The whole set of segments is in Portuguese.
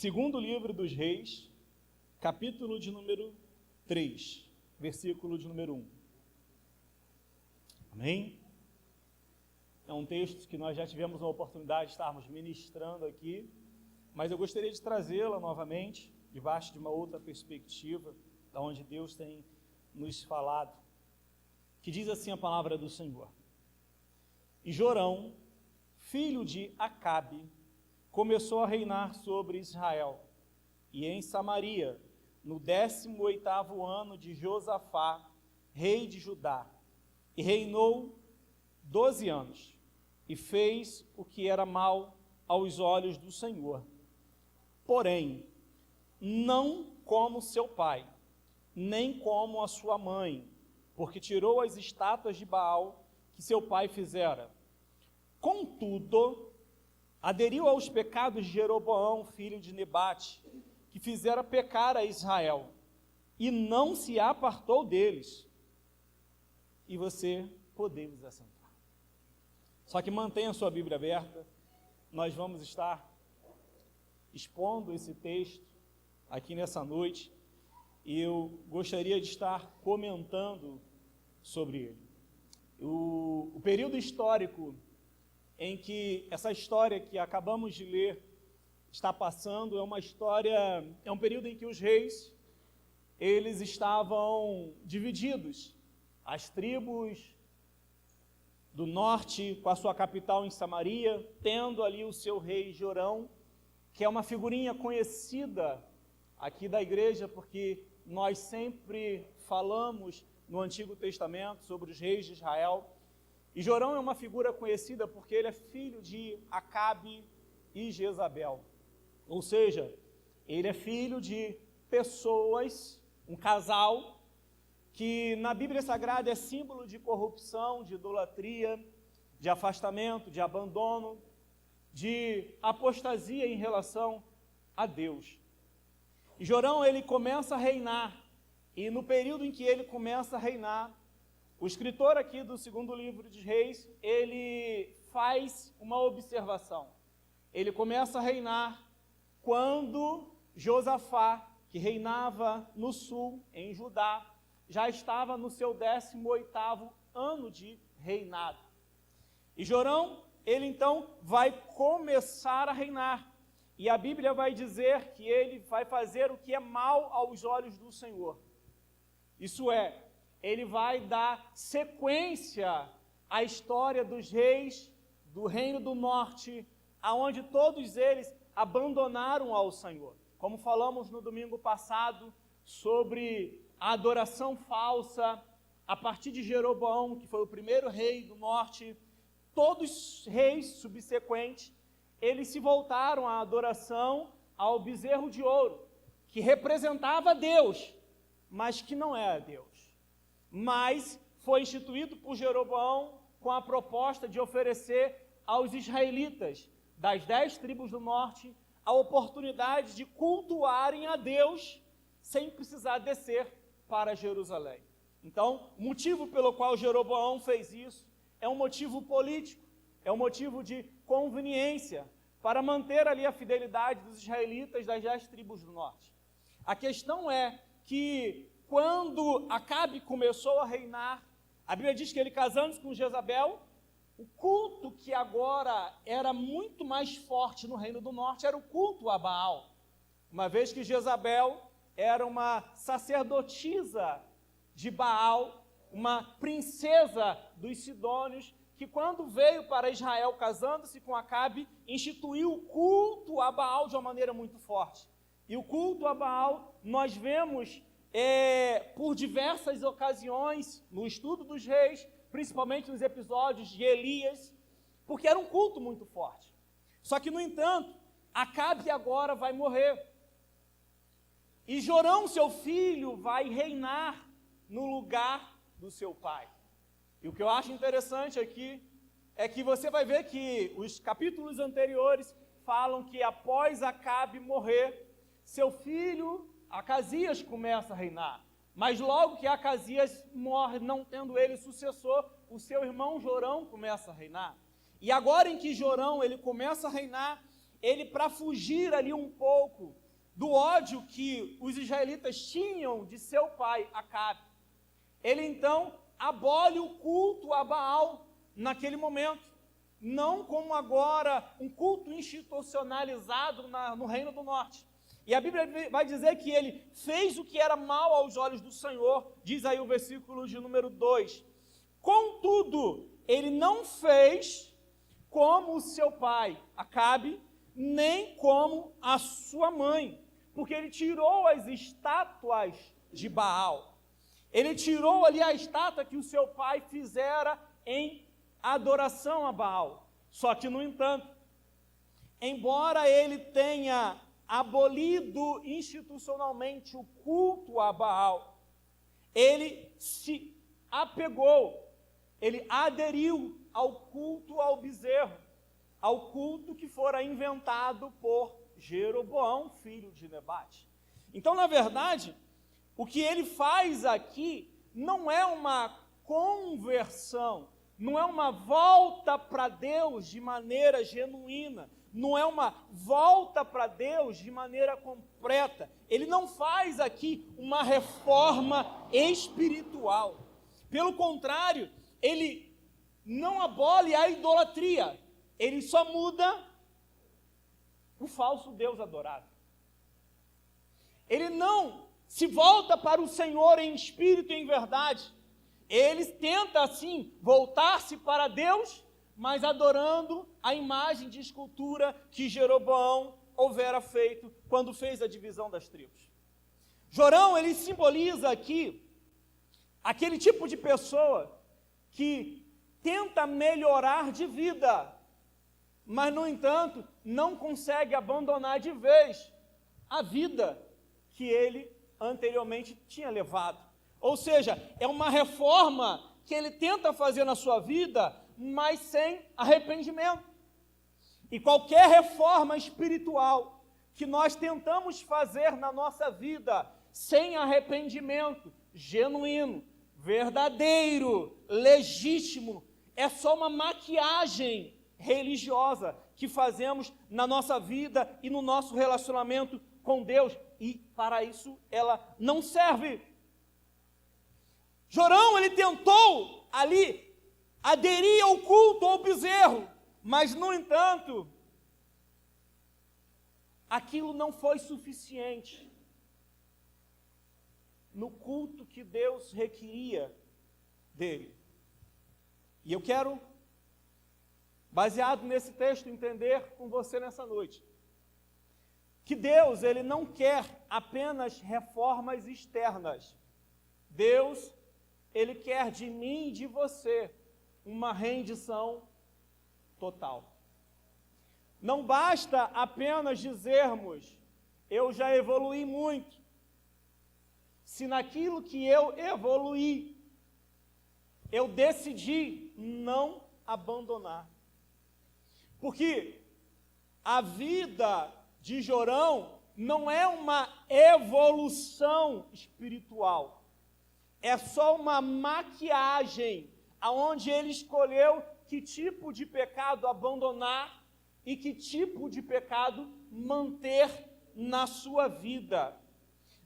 Segundo livro dos Reis, capítulo de número 3, versículo de número 1. Amém? É um texto que nós já tivemos a oportunidade de estarmos ministrando aqui, mas eu gostaria de trazê-la novamente, debaixo de uma outra perspectiva, da onde Deus tem nos falado, que diz assim a palavra do Senhor. E Jorão, filho de Acabe, começou a reinar sobre Israel, e em Samaria, no 18º ano de Josafá, rei de Judá, e reinou 12 anos, e fez o que era mal aos olhos do Senhor. Porém, não como seu pai, nem como a sua mãe, porque tirou as estátuas de Baal que seu pai fizera. Contudo, aderiu aos pecados de Jeroboão, filho de Nebate, que fizera pecar a Israel, e não se apartou deles. E você podemos assentar. Só que mantenha a sua Bíblia aberta, nós vamos estar expondo esse texto aqui nessa noite, e eu gostaria de estar comentando sobre ele. O período histórico em que essa história que acabamos de ler está passando é um período em que os reis, eles estavam divididos. As tribos do norte, com a sua capital em Samaria, tendo ali o seu rei Jorão, que é uma figurinha conhecida aqui da igreja, porque nós sempre falamos no Antigo Testamento sobre os reis de Israel. E Jorão é uma figura conhecida porque ele é filho de Acabe e Jezabel. Ou seja, ele é filho de pessoas, um casal, que na Bíblia Sagrada é símbolo de corrupção, de idolatria, de afastamento, de abandono, de apostasia em relação a Deus. E Jorão, ele começa a reinar, e no período em que ele começa a reinar, o escritor aqui do segundo livro de Reis, ele faz uma observação. Ele começa a reinar quando Josafá, que reinava no sul, em Judá, já estava no seu 18º ano de reinado. E Jorão, ele então vai começar a reinar. E a Bíblia vai dizer que ele vai fazer o que é mal aos olhos do Senhor. Isso é, ele vai dar sequência à história dos reis do Reino do Norte, aonde todos eles abandonaram ao Senhor. Como falamos no domingo passado sobre a adoração falsa, a partir de Jeroboão, que foi o primeiro rei do norte, todos os reis subsequentes, eles se voltaram à adoração ao bezerro de ouro, que representava Deus, mas que não era Deus. Mas foi instituído por Jeroboão com a proposta de oferecer aos israelitas das 10 tribos do norte a oportunidade de cultuarem a Deus sem precisar descer para Jerusalém. Então, o motivo pelo qual Jeroboão fez isso é um motivo político, é um motivo de conveniência para manter ali a fidelidade dos israelitas das 10 tribos do norte. A questão é que quando Acabe começou a reinar, a Bíblia diz que ele, casando-se com Jezabel, o culto que agora era muito mais forte no Reino do Norte era o culto a Baal, uma vez que Jezabel era uma sacerdotisa de Baal, uma princesa dos Sidônios, que quando veio para Israel, casando-se com Acabe, instituiu o culto a Baal de uma maneira muito forte. E o culto a Baal, nós vemos por diversas ocasiões, no estudo dos reis, principalmente nos episódios de Elias, porque era um culto muito forte. Só que, no entanto, Acabe agora vai morrer. E Jorão, seu filho, vai reinar no lugar do seu pai. E o que eu acho interessante aqui é que você vai ver que os capítulos anteriores falam que após Acabe morrer, seu filho Acasias começa a reinar. Mas logo que Acasias morre, não tendo ele sucessor, o seu irmão Jorão começa a reinar. E agora em que Jorão ele começa a reinar, ele, para fugir ali um pouco do ódio que os israelitas tinham de seu pai, Acabe, ele então abole o culto a Baal naquele momento, não como agora um culto institucionalizado no Reino do Norte. E a Bíblia vai dizer que ele fez o que era mal aos olhos do Senhor, diz aí o versículo de número 2. Contudo, ele não fez como o seu pai, Acabe, nem como a sua mãe, porque ele tirou as estátuas de Baal. Ele tirou ali a estátua que o seu pai fizera em adoração a Baal. Só que, no entanto, embora ele tenha abolido institucionalmente o culto a Baal, ele se apegou, ele aderiu ao culto ao bezerro, ao culto que fora inventado por Jeroboão, filho de Nebate. Então, na verdade, o que ele faz aqui não é uma conversão, não é uma volta para Deus de maneira genuína, não é uma volta para Deus de maneira completa. Ele não faz aqui uma reforma espiritual. Pelo contrário, ele não abole a idolatria, ele só muda o falso Deus adorado. Ele não se volta para o Senhor em espírito e em verdade. Ele tenta, assim, voltar-se para Deus, mas adorando a imagem de escultura que Jeroboão houvera feito quando fez a divisão das tribos. Jorão, ele simboliza aqui aquele tipo de pessoa que tenta melhorar de vida, mas, no entanto, não consegue abandonar de vez a vida que ele anteriormente tinha levado. Ou seja, é uma reforma que ele tenta fazer na sua vida, mas sem arrependimento. E qualquer reforma espiritual que nós tentamos fazer na nossa vida sem arrependimento genuíno, verdadeiro, legítimo, é só uma maquiagem religiosa que fazemos na nossa vida e no nosso relacionamento com Deus, e para isso ela não serve. Jorão, ele tentou ali aderir ao culto ao bezerro, mas, no entanto, aquilo não foi suficiente no culto que Deus requeria dele. E eu quero, baseado nesse texto, entender com você nessa noite, que Deus, ele não quer apenas reformas externas. Deus, ele quer de mim e de você uma rendição total. Não basta apenas dizermos, eu já evoluí muito, se naquilo que eu evoluí, eu decidi não abandonar. Porque a vida de Jorão não é uma evolução espiritual, é só uma maquiagem, aonde ele escolheu que tipo de pecado abandonar e que tipo de pecado manter na sua vida.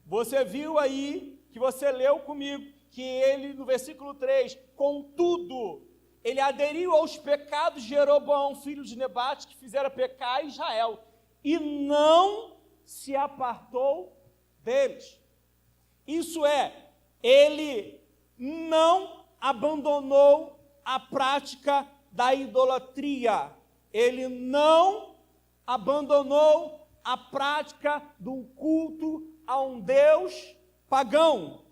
Você viu aí, que você leu comigo, que ele, no versículo 3, contudo, ele aderiu aos pecados de Jeroboão, filho de Nebate, que fizera pecar Israel, e não se apartou deles. Isso é, ele não abandonou a prática da idolatria, ele não abandonou a prática do culto a um Deus pagão.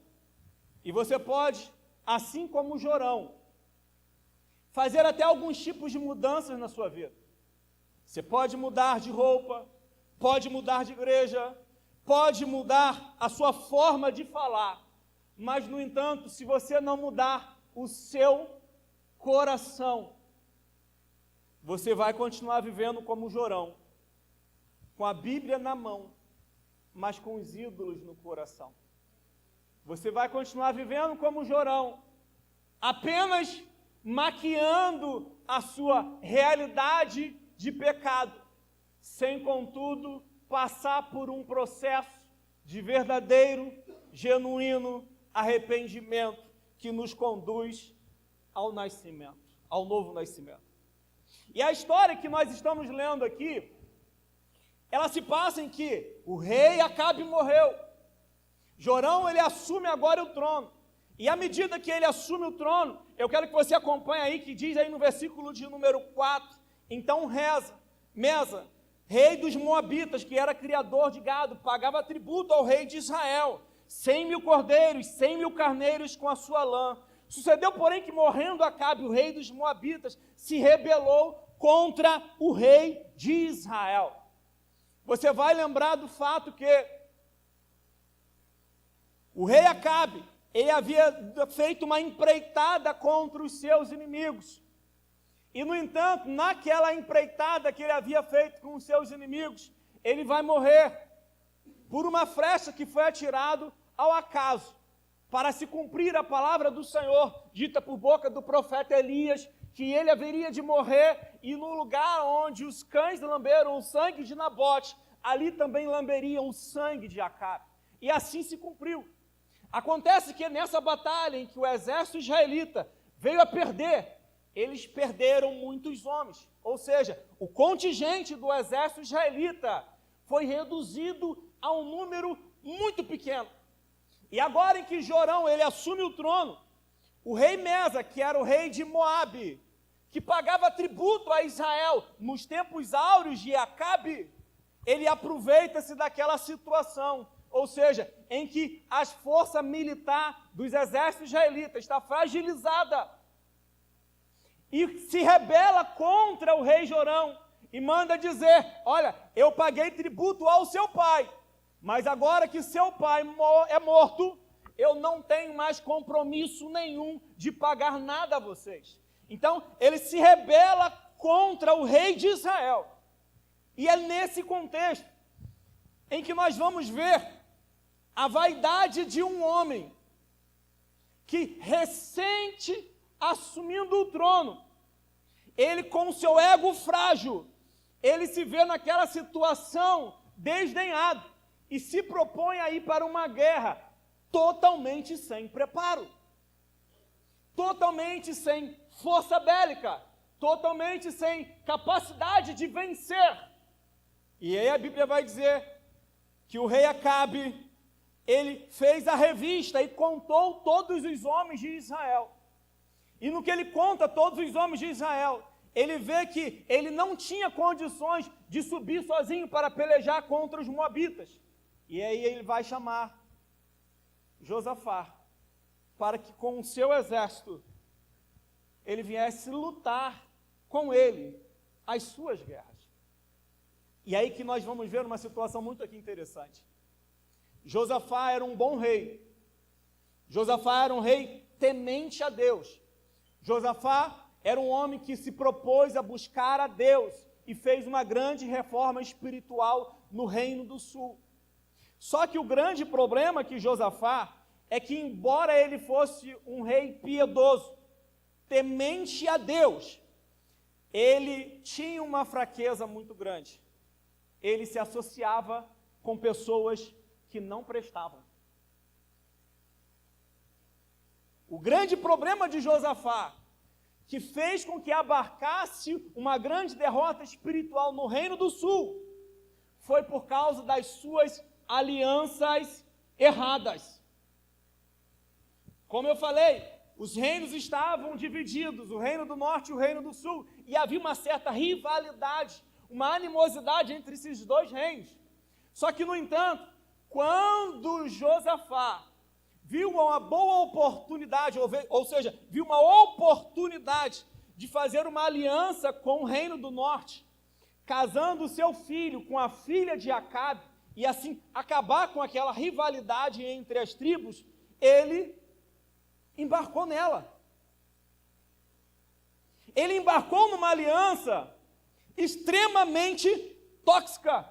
E você pode, assim como Jorão, fazer até alguns tipos de mudanças na sua vida. Você pode mudar de roupa, pode mudar de igreja, pode mudar a sua forma de falar, mas, no entanto, se você não mudar o seu coração, você vai continuar vivendo como Jorão, com a Bíblia na mão, mas com os ídolos no coração. Você vai continuar vivendo como Jorão, apenas maquiando a sua realidade de pecado, sem, contudo, passar por um processo de verdadeiro, genuíno arrependimento que nos conduz ao nascimento, ao novo nascimento. E a história que nós estamos lendo aqui, ela se passa em que o rei Acabe morreu. Jorão, ele assume agora o trono. E à medida que ele assume o trono, eu quero que você acompanhe aí, que diz aí no versículo de número 4, então Mesa, rei dos Moabitas, que era criador de gado, pagava tributo ao rei de Israel, 100.000 cordeiros, 100.000 carneiros com a sua lã. Sucedeu, porém, que morrendo Acabe, o rei dos Moabitas, se rebelou contra o rei de Israel. Você vai lembrar do fato que o rei Acabe, ele havia feito uma empreitada contra os seus inimigos. E, no entanto, naquela empreitada que ele havia feito com os seus inimigos, ele vai morrer por uma flecha que foi atirado ao acaso, para se cumprir a palavra do Senhor, dita por boca do profeta Elias, que ele haveria de morrer, e no lugar onde os cães lamberam o sangue de Nabote, ali também lamberiam o sangue de Acabe. E assim se cumpriu. Acontece que nessa batalha em que o exército israelita veio a perder, eles perderam muitos homens. Ou seja, o contingente do exército israelita foi reduzido a um número muito pequeno. E agora em que Jorão ele assume o trono, o rei Mesa, que era o rei de Moabe, que pagava tributo a Israel nos tempos áureos de Acabe, ele aproveita-se daquela situação, ou seja, em que a força militar dos exércitos israelitas está fragilizada e se rebela contra o rei Jorão e manda dizer: olha, eu paguei tributo ao seu pai, mas agora que seu pai é morto, eu não tenho mais compromisso nenhum de pagar nada a vocês. Então, ele se rebela contra o rei de Israel. E é nesse contexto em que nós vamos ver a vaidade de um homem que, recente assumindo o trono, ele com o seu ego frágil, ele se vê naquela situação desdenhado e se propõe a ir para uma guerra totalmente sem preparo, totalmente sem força bélica, totalmente sem capacidade de vencer. E aí a Bíblia vai dizer que o rei Acabe, ele fez a revista e contou todos os homens de Israel. E no que ele conta todos os homens de Israel, ele vê que ele não tinha condições de subir sozinho para pelejar contra os moabitas. E aí ele vai chamar Josafá para que com o seu exército ele viesse lutar com ele as suas guerras. E aí que nós vamos ver uma situação muito aqui interessante. Josafá era um bom rei. Josafá era um rei temente a Deus. Josafá era um homem que se propôs a buscar a Deus e fez uma grande reforma espiritual no Reino do Sul. Só que o grande problema que Josafá é que, embora ele fosse um rei piedoso, temente a Deus, ele tinha uma fraqueza muito grande. Ele se associava com pessoas que não prestavam. O grande problema de Josafá, que fez com que abarcasse uma grande derrota espiritual no Reino do Sul, foi por causa das suas alianças erradas. Como eu falei, os reinos estavam divididos, o Reino do Norte e o Reino do Sul, e havia uma certa rivalidade, uma animosidade entre esses dois reinos. Só que, no entanto, quando Josafá viu uma boa oportunidade, ou seja, viu uma oportunidade de fazer uma aliança com o Reino do Norte, casando o seu filho com a filha de Acabe, e assim acabar com aquela rivalidade entre as tribos, ele embarcou nela. Ele embarcou numa aliança extremamente tóxica.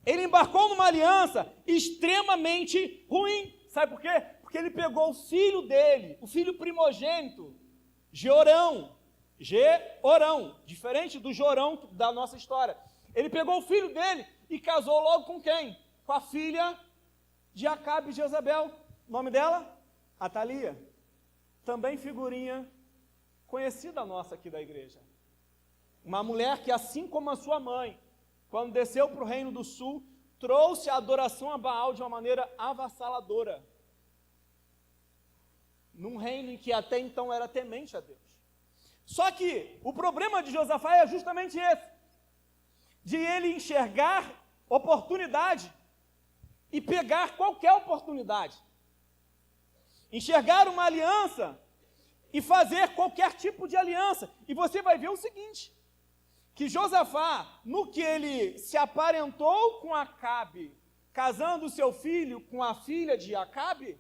Ele embarcou numa aliança extremamente ruim. Sabe por quê? Porque ele pegou o filho dele, o filho primogênito, Georão, diferente do Jorão da nossa história. Ele pegou o filho dele e casou logo com quem? Com a filha de Acabe e Jezabel. O nome dela? Atalia. Também figurinha conhecida nossa aqui da igreja. Uma mulher que, assim como a sua mãe, quando desceu para o reino do sul, trouxe a adoração a Baal de uma maneira avassaladora. Num reino em que até então era temente a Deus. Só que o problema de Josafá é justamente esse, de ele enxergar oportunidade e pegar qualquer oportunidade. Enxergar uma aliança e fazer qualquer tipo de aliança. E você vai ver o seguinte, que Josafá, no que ele se aparentou com Acabe, casando seu filho com a filha de Acabe,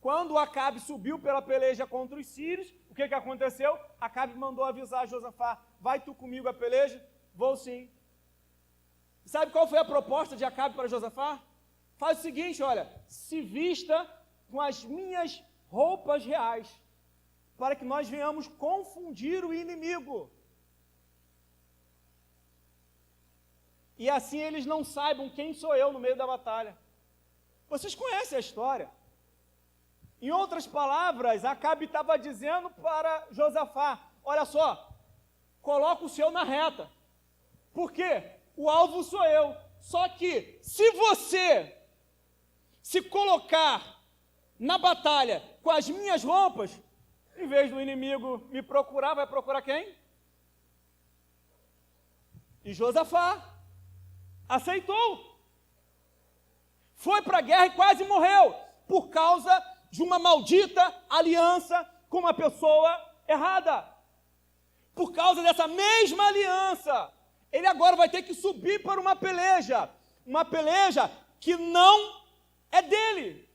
quando Acabe subiu pela peleja contra os sírios, o que aconteceu? Acabe mandou avisar Josafá, vai tu comigo à peleja? Vou sim. Sabe qual foi a proposta de Acabe para Josafá? Faz o seguinte, olha, se vista com as minhas roupas reais, para que nós venhamos confundir o inimigo. E assim eles não saibam quem sou eu no meio da batalha. Vocês conhecem a história. Em outras palavras, Acabe estava dizendo para Josafá, olha só, coloca o seu na reta. Por quê? O alvo sou eu. Só que, se você se colocar na batalha com as minhas roupas, em vez do inimigo me procurar, vai procurar quem? E Josafá aceitou. Foi para a guerra e quase morreu, por causa de uma maldita aliança com uma pessoa errada. Por causa dessa mesma aliança, ele agora vai ter que subir para uma peleja que não é dele,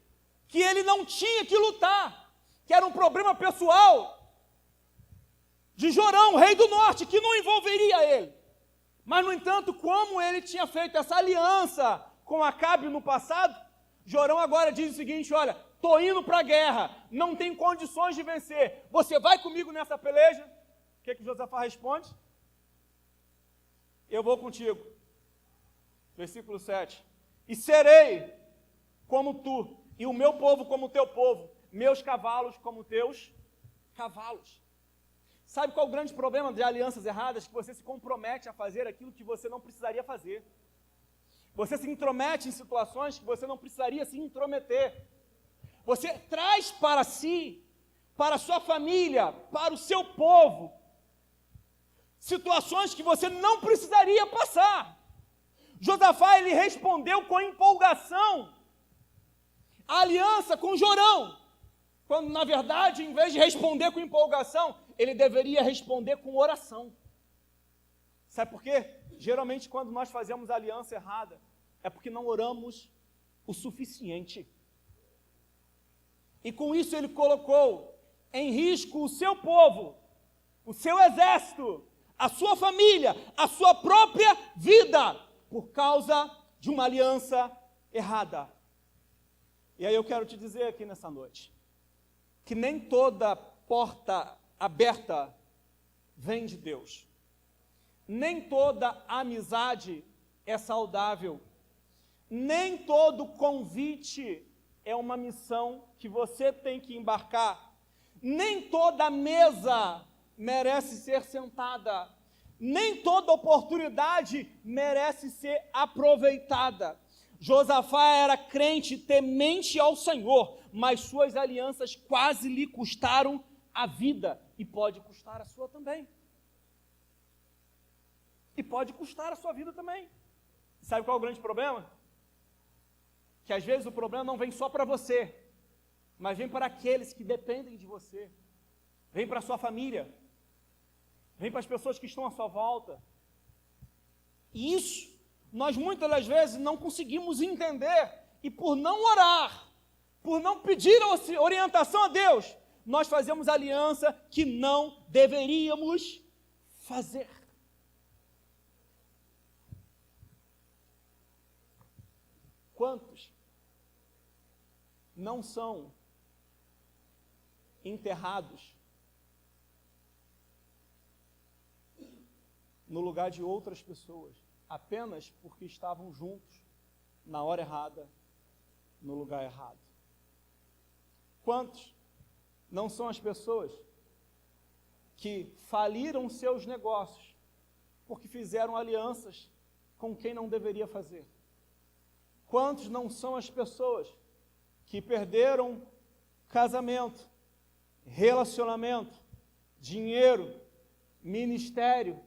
que ele não tinha que lutar, que era um problema pessoal de Jorão, rei do norte, que não envolveria ele. Mas, no entanto, como ele tinha feito essa aliança com Acabe no passado, Jorão agora diz o seguinte, olha, estou indo para a guerra, não tem condições de vencer, você vai comigo nessa peleja? O que Josafá responde? Eu vou contigo. Versículo 7. E serei como tu, e o meu povo como o teu povo, meus cavalos como teus cavalos. Sabe qual é o grande problema de alianças erradas? Que você se compromete a fazer aquilo que você não precisaria fazer. Você se intromete em situações que você não precisaria se intrometer. Você traz para si, para a sua família, para o seu povo, situações que você não precisaria passar. Josafá, ele respondeu com empolgação a aliança com Jorão, quando, na verdade, em vez de responder com empolgação, ele deveria responder com oração. Sabe por quê? Geralmente, quando nós fazemos aliança errada, é porque não oramos o suficiente. E com isso ele colocou em risco o seu povo, o seu exército, a sua família, a sua própria vida, por causa de uma aliança errada. E aí eu quero te dizer aqui nessa noite, que nem toda porta aberta vem de Deus. Nem toda amizade é saudável. Nem todo convite é uma missão que você tem que embarcar. Nem toda mesa merece ser sentada. Nem toda oportunidade merece ser aproveitada. Josafá era crente, temente ao Senhor, mas suas alianças quase lhe custaram a vida, e pode custar a sua também. E pode custar a sua vida também. Sabe qual é o grande problema? Que às vezes o problema não vem só para você, mas vem para aqueles que dependem de você. Vem para a sua família. Vem para as pessoas que estão à sua volta. E isso nós muitas das vezes não conseguimos entender, e por não orar, por não pedir orientação a Deus, nós fazemos aliança que não deveríamos fazer. Quantos não são enterrados no lugar de outras pessoas? apenas porque estavam juntos, na hora errada, no lugar errado. Quantos não são as pessoas que faliram seus negócios porque fizeram alianças com quem não deveria fazer? Quantos não são as pessoas que perderam casamento, relacionamento, dinheiro, ministério,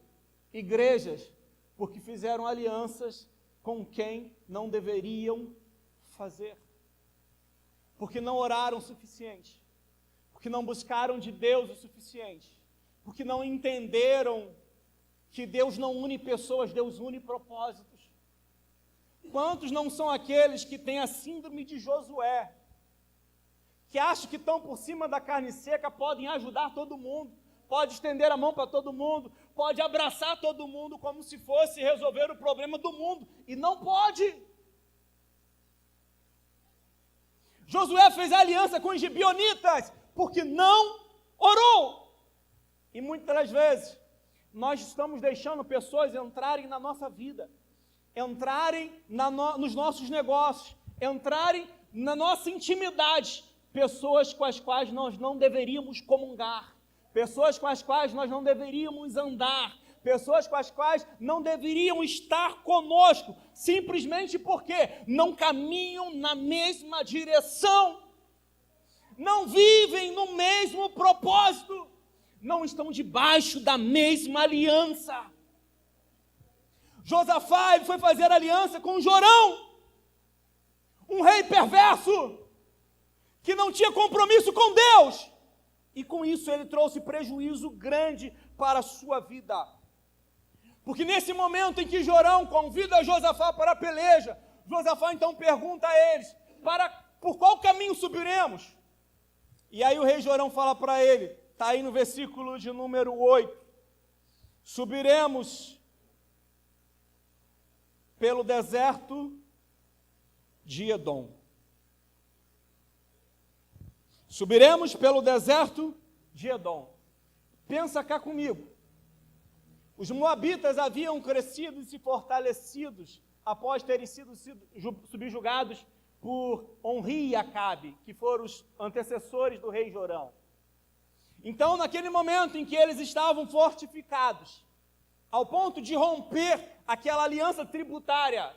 igrejas, porque fizeram alianças com quem não deveriam fazer? Porque não oraram o suficiente, porque não buscaram de Deus o suficiente, porque não entenderam que Deus não une pessoas, Deus une propósitos. Quantos não são aqueles que têm a síndrome de Josué, que acham que estão por cima da carne seca, podem ajudar todo mundo, pode estender a mão para todo mundo, pode abraçar todo mundo como se fosse resolver o problema do mundo, e não pode. Josué fez aliança com os gibeonitas porque não orou. E muitas das vezes nós estamos deixando pessoas entrarem na nossa vida, entrarem nos nossos negócios, entrarem na nossa intimidade, pessoas com as quais nós não deveríamos comungar, pessoas com as quais nós não deveríamos andar, pessoas com as quais não deveriam estar conosco, simplesmente porque não caminham na mesma direção, não vivem no mesmo propósito, não estão debaixo da mesma aliança. Josafá, ele foi fazer aliança com Jorão, um rei perverso, que não tinha compromisso com Deus, e com isso ele trouxe prejuízo grande para a sua vida. Porque nesse momento em que Jorão convida Josafá para a peleja, Josafá então pergunta a eles, por qual caminho subiremos? E aí o rei Jorão fala para ele, está aí no versículo de número 8, subiremos pelo deserto de Edom. Subiremos pelo deserto de Edom. Pensa cá comigo. Os moabitas haviam crescido e se fortalecido após terem sido subjugados por Onri e Acabe, que foram os antecessores do rei Jorão. Então, naquele momento em que eles estavam fortificados, ao ponto de romper aquela aliança tributária,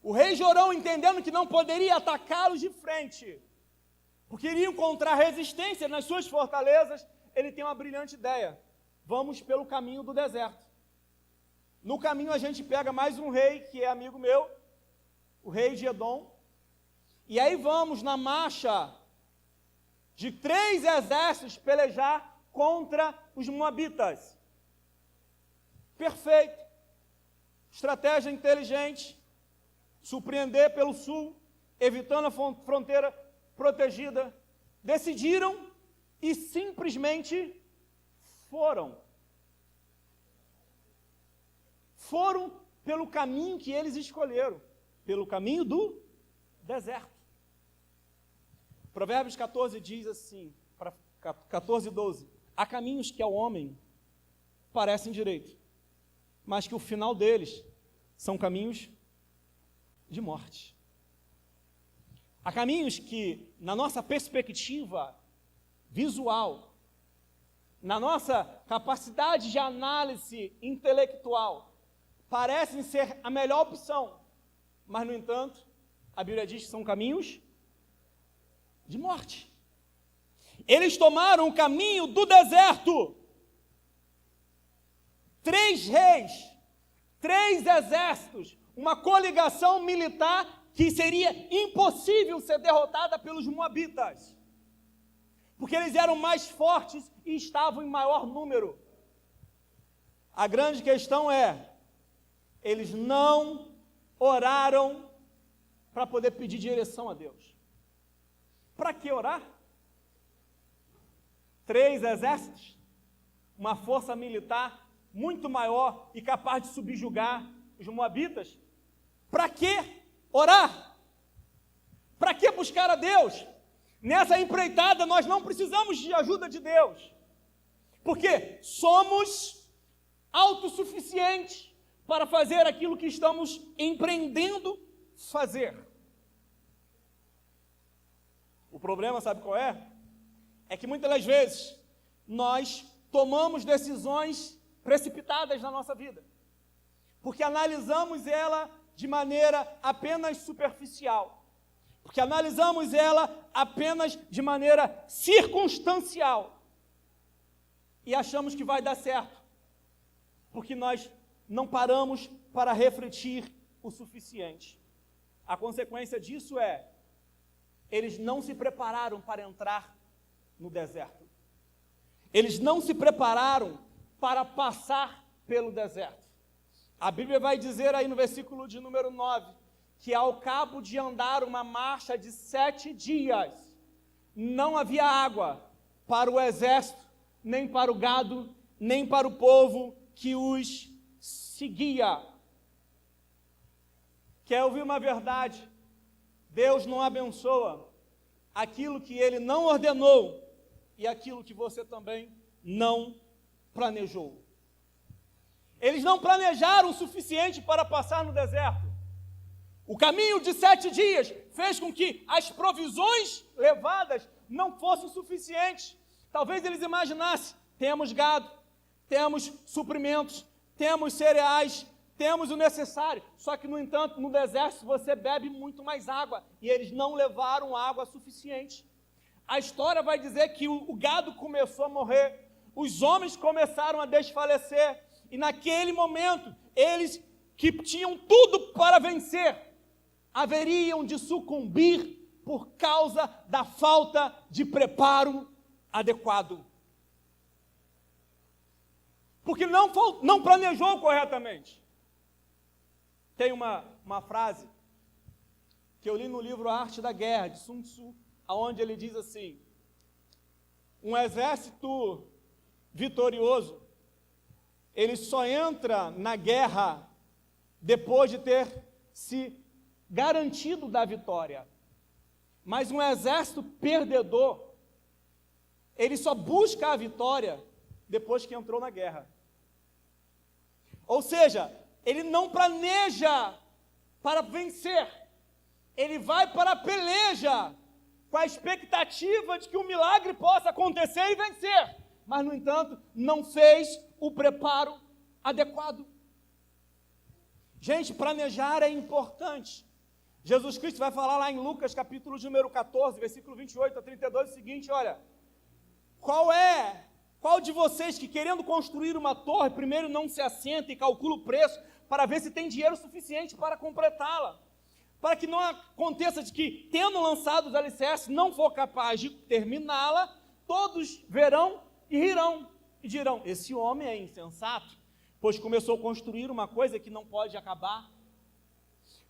o rei Jorão, entendendo que não poderia atacá-los de frente, porque iriam encontrar resistência nas suas fortalezas, ele tem uma brilhante ideia. Vamos pelo caminho do deserto. No caminho a gente pega mais um rei, que é amigo meu, o rei de Edom, e aí vamos na marcha de 3 exércitos pelejar contra os moabitas. Perfeito. Estratégia inteligente. Surpreender pelo sul, evitando a fronteira protegida. Decidiram e simplesmente foram pelo caminho que eles escolheram, pelo caminho do deserto. Provérbios 14 diz assim, 14:12, há caminhos que ao homem parecem direito, mas que o final deles são caminhos de morte. Há caminhos que, na nossa perspectiva visual, na nossa capacidade de análise intelectual, parecem ser a melhor opção, mas, no entanto, a Bíblia diz que são caminhos de morte. Eles tomaram o caminho do deserto. 3 reis, 3 exércitos, uma coligação militar que seria impossível ser derrotada pelos moabitas, porque eles eram mais fortes e estavam em maior número. A grande questão é, eles não oraram para poder pedir direção a Deus. Para que orar? 3 exércitos, uma força militar muito maior e capaz de subjugar os moabitas. Para que orar? Para que buscar a Deus? Nessa empreitada nós não precisamos de ajuda de Deus, porque somos autossuficientes para fazer aquilo que estamos empreendendo fazer. O problema, sabe qual é? É que muitas das vezes nós tomamos decisões precipitadas na nossa vida, porque analisamos ela de maneira apenas superficial, porque analisamos ela apenas de maneira circunstancial e achamos que vai dar certo, porque nós não paramos para refletir o suficiente. A consequência disso é, eles não se prepararam para entrar no deserto. Eles não se prepararam para passar pelo deserto. A Bíblia vai dizer aí no versículo de número 9, que ao cabo de andar uma marcha de 7 dias, não havia água para o exército, nem para o gado, nem para o povo que os seguia. Quer ouvir uma verdade? Deus não abençoa aquilo que Ele não ordenou e aquilo que você também não planejou. Eles não planejaram o suficiente para passar no deserto. O caminho de 7 dias fez com que as provisões levadas não fossem suficientes. Talvez eles imaginassem, temos gado, temos suprimentos, temos cereais, temos o necessário. Só que, no entanto, no deserto você bebe muito mais água. E eles não levaram água suficiente. A história vai dizer que o gado começou a morrer, os homens começaram a desfalecer. E naquele momento, eles que tinham tudo para vencer, haveriam de sucumbir por causa da falta de preparo adequado. Porque não planejou corretamente. Tem uma frase que eu li no livro A Arte da Guerra, de Sun Tzu, onde ele diz assim: um exército vitorioso, ele só entra na guerra depois de ter se garantido da vitória. Mas um exército perdedor, ele só busca a vitória depois que entrou na guerra. Ou seja, ele não planeja para vencer, ele vai para a peleja com a expectativa de que um milagre possa acontecer e vencer, mas, no entanto, não fez o preparo adequado. Gente, planejar é importante. Jesus Cristo vai falar lá em Lucas, capítulo número 14, versículo 28 a 32, o seguinte: olha, qual de vocês que, querendo construir uma torre, primeiro não se assenta e calcula o preço para ver se tem dinheiro suficiente para completá-la? Para que não aconteça de que, tendo lançado os alicerces, não for capaz de terminá-la, todos verão e rirão, e dirão: esse homem é insensato, pois começou a construir uma coisa que não pode acabar.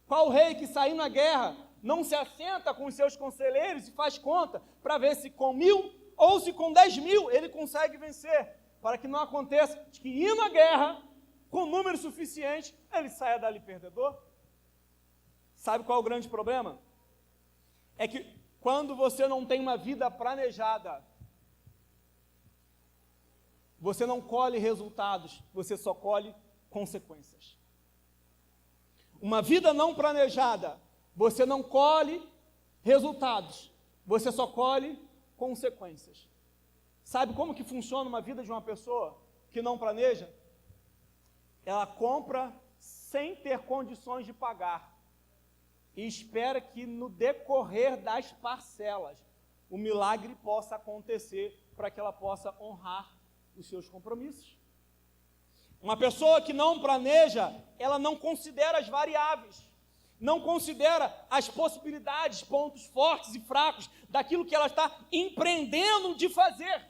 Qual rei que, saindo na guerra, não se assenta com os seus conselheiros e faz conta para ver se com 1.000 ou se com 10.000 ele consegue vencer, para que não aconteça de que, indo à guerra com número suficiente, ele saia dali perdedor? Sabe qual é o grande problema? É que quando você não tem uma vida planejada, você não colhe resultados, você só colhe consequências. Uma vida não planejada, você não colhe resultados, você só colhe consequências. Sabe como que funciona uma vida de uma pessoa que não planeja? Ela compra sem ter condições de pagar e espera que no decorrer das parcelas o milagre possa acontecer para que ela possa honrar os seus compromissos. Uma pessoa que não planeja, ela não considera as variáveis, não considera as possibilidades, pontos fortes e fracos daquilo que ela está empreendendo de fazer.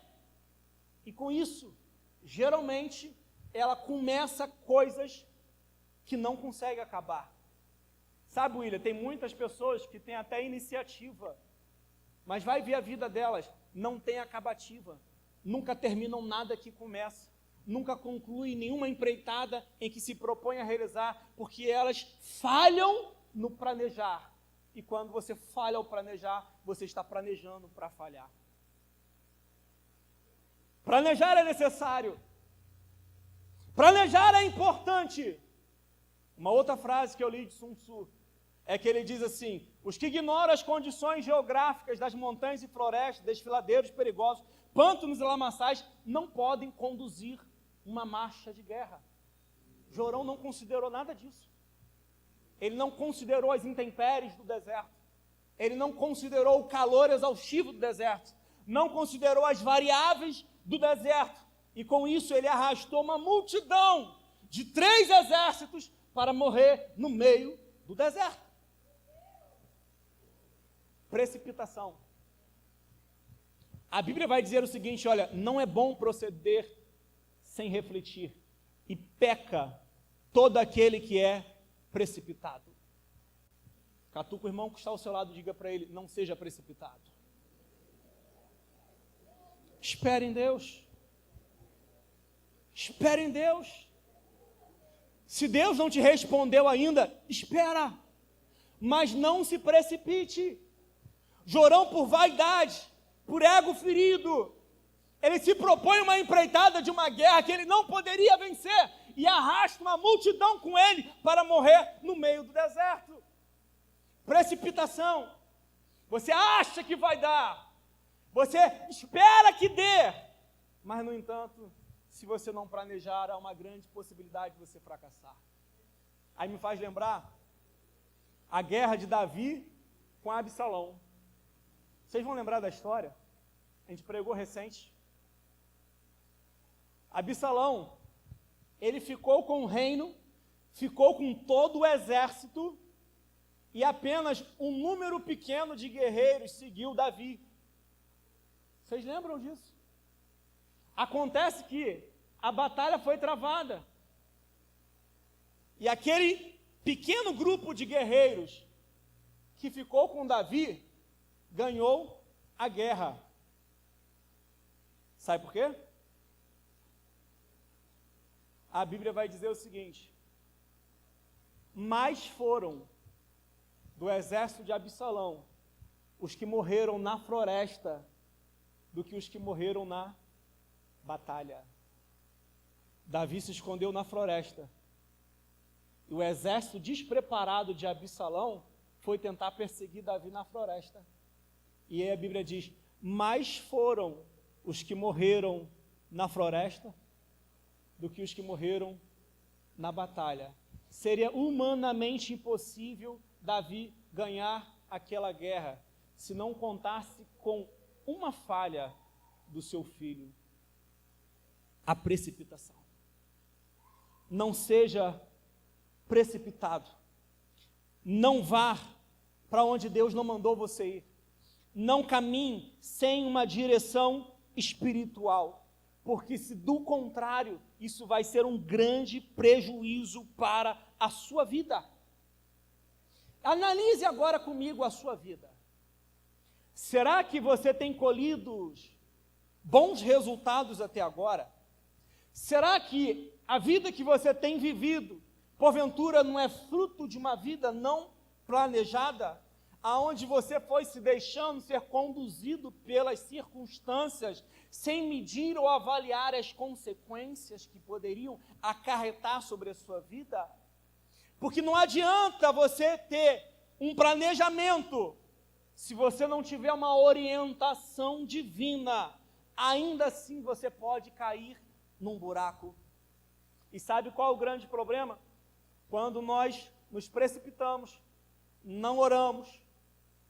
E com isso, geralmente, ela começa coisas que não consegue acabar. Sabe, William, tem muitas pessoas que têm até iniciativa, mas vai ver a vida delas, não tem acabativa, nunca terminam nada que começa, nunca concluem nenhuma empreitada em que se propõe a realizar, porque elas falham no planejar. E quando você falha ao planejar, você está planejando para falhar. Planejar é necessário. Planejar é importante. Uma outra frase que eu li de Sun Tzu é que ele diz assim: os que ignoram as condições geográficas das montanhas e florestas, desfiladeiros perigosos, pântanos e lamaçais, não podem conduzir uma marcha de guerra. Jorão não considerou nada disso. Ele não considerou as intempéries do deserto. Ele não considerou o calor exaustivo do deserto. Não considerou as variáveis do deserto. E com isso ele arrastou uma multidão de 3 exércitos para morrer no meio do deserto. Precipitação. A Bíblia vai dizer o seguinte: olha, não é bom proceder sem refletir, e peca todo aquele que é precipitado. Catuca o irmão que está ao seu lado, diga para ele: não seja precipitado. Espere em Deus. Espere em Deus. Se Deus não te respondeu ainda, espera, mas não se precipite. Jorão, por vaidade, por ego ferido, ele se propõe uma empreitada de uma guerra que ele não poderia vencer e arrasta uma multidão com ele para morrer no meio do deserto. Precipitação. Você acha que vai dar, você espera que dê, mas no entanto, se você não planejar, há uma grande possibilidade de você fracassar. Aí me faz lembrar a guerra de Davi com Absalão. Vocês vão lembrar da história? A gente pregou recente. Absalão, ele ficou com o reino, ficou com todo o exército, e apenas um número pequeno de guerreiros seguiu Davi. Vocês lembram disso? Acontece que a batalha foi travada. E aquele pequeno grupo de guerreiros que ficou com Davi ganhou a guerra. Sabe por quê? A Bíblia vai dizer o seguinte: mais foram do exército de Absalão os que morreram na floresta do que os que morreram na batalha. Davi se escondeu na floresta. E o exército despreparado de Absalão foi tentar perseguir Davi na floresta. E aí a Bíblia diz: mais foram os que morreram na floresta do que os que morreram na batalha. Seria humanamente impossível Davi ganhar aquela guerra se não contasse com uma falha do seu filho: a precipitação. Não seja precipitado. Não vá para onde Deus não mandou você ir. Não caminhe sem uma direção espiritual, porque se do contrário, isso vai ser um grande prejuízo para a sua vida. Analise agora comigo a sua vida. Será que você tem colhido bons resultados até agora? Será que a vida que você tem vivido, porventura, não é fruto de uma vida não planejada, aonde você foi se deixando ser conduzido pelas circunstâncias, sem medir ou avaliar as consequências que poderiam acarretar sobre a sua vida? Porque não adianta você ter um planejamento, se você não tiver uma orientação divina, ainda assim você pode cair num buraco. E sabe qual é o grande problema? Quando nós nos precipitamos, não oramos,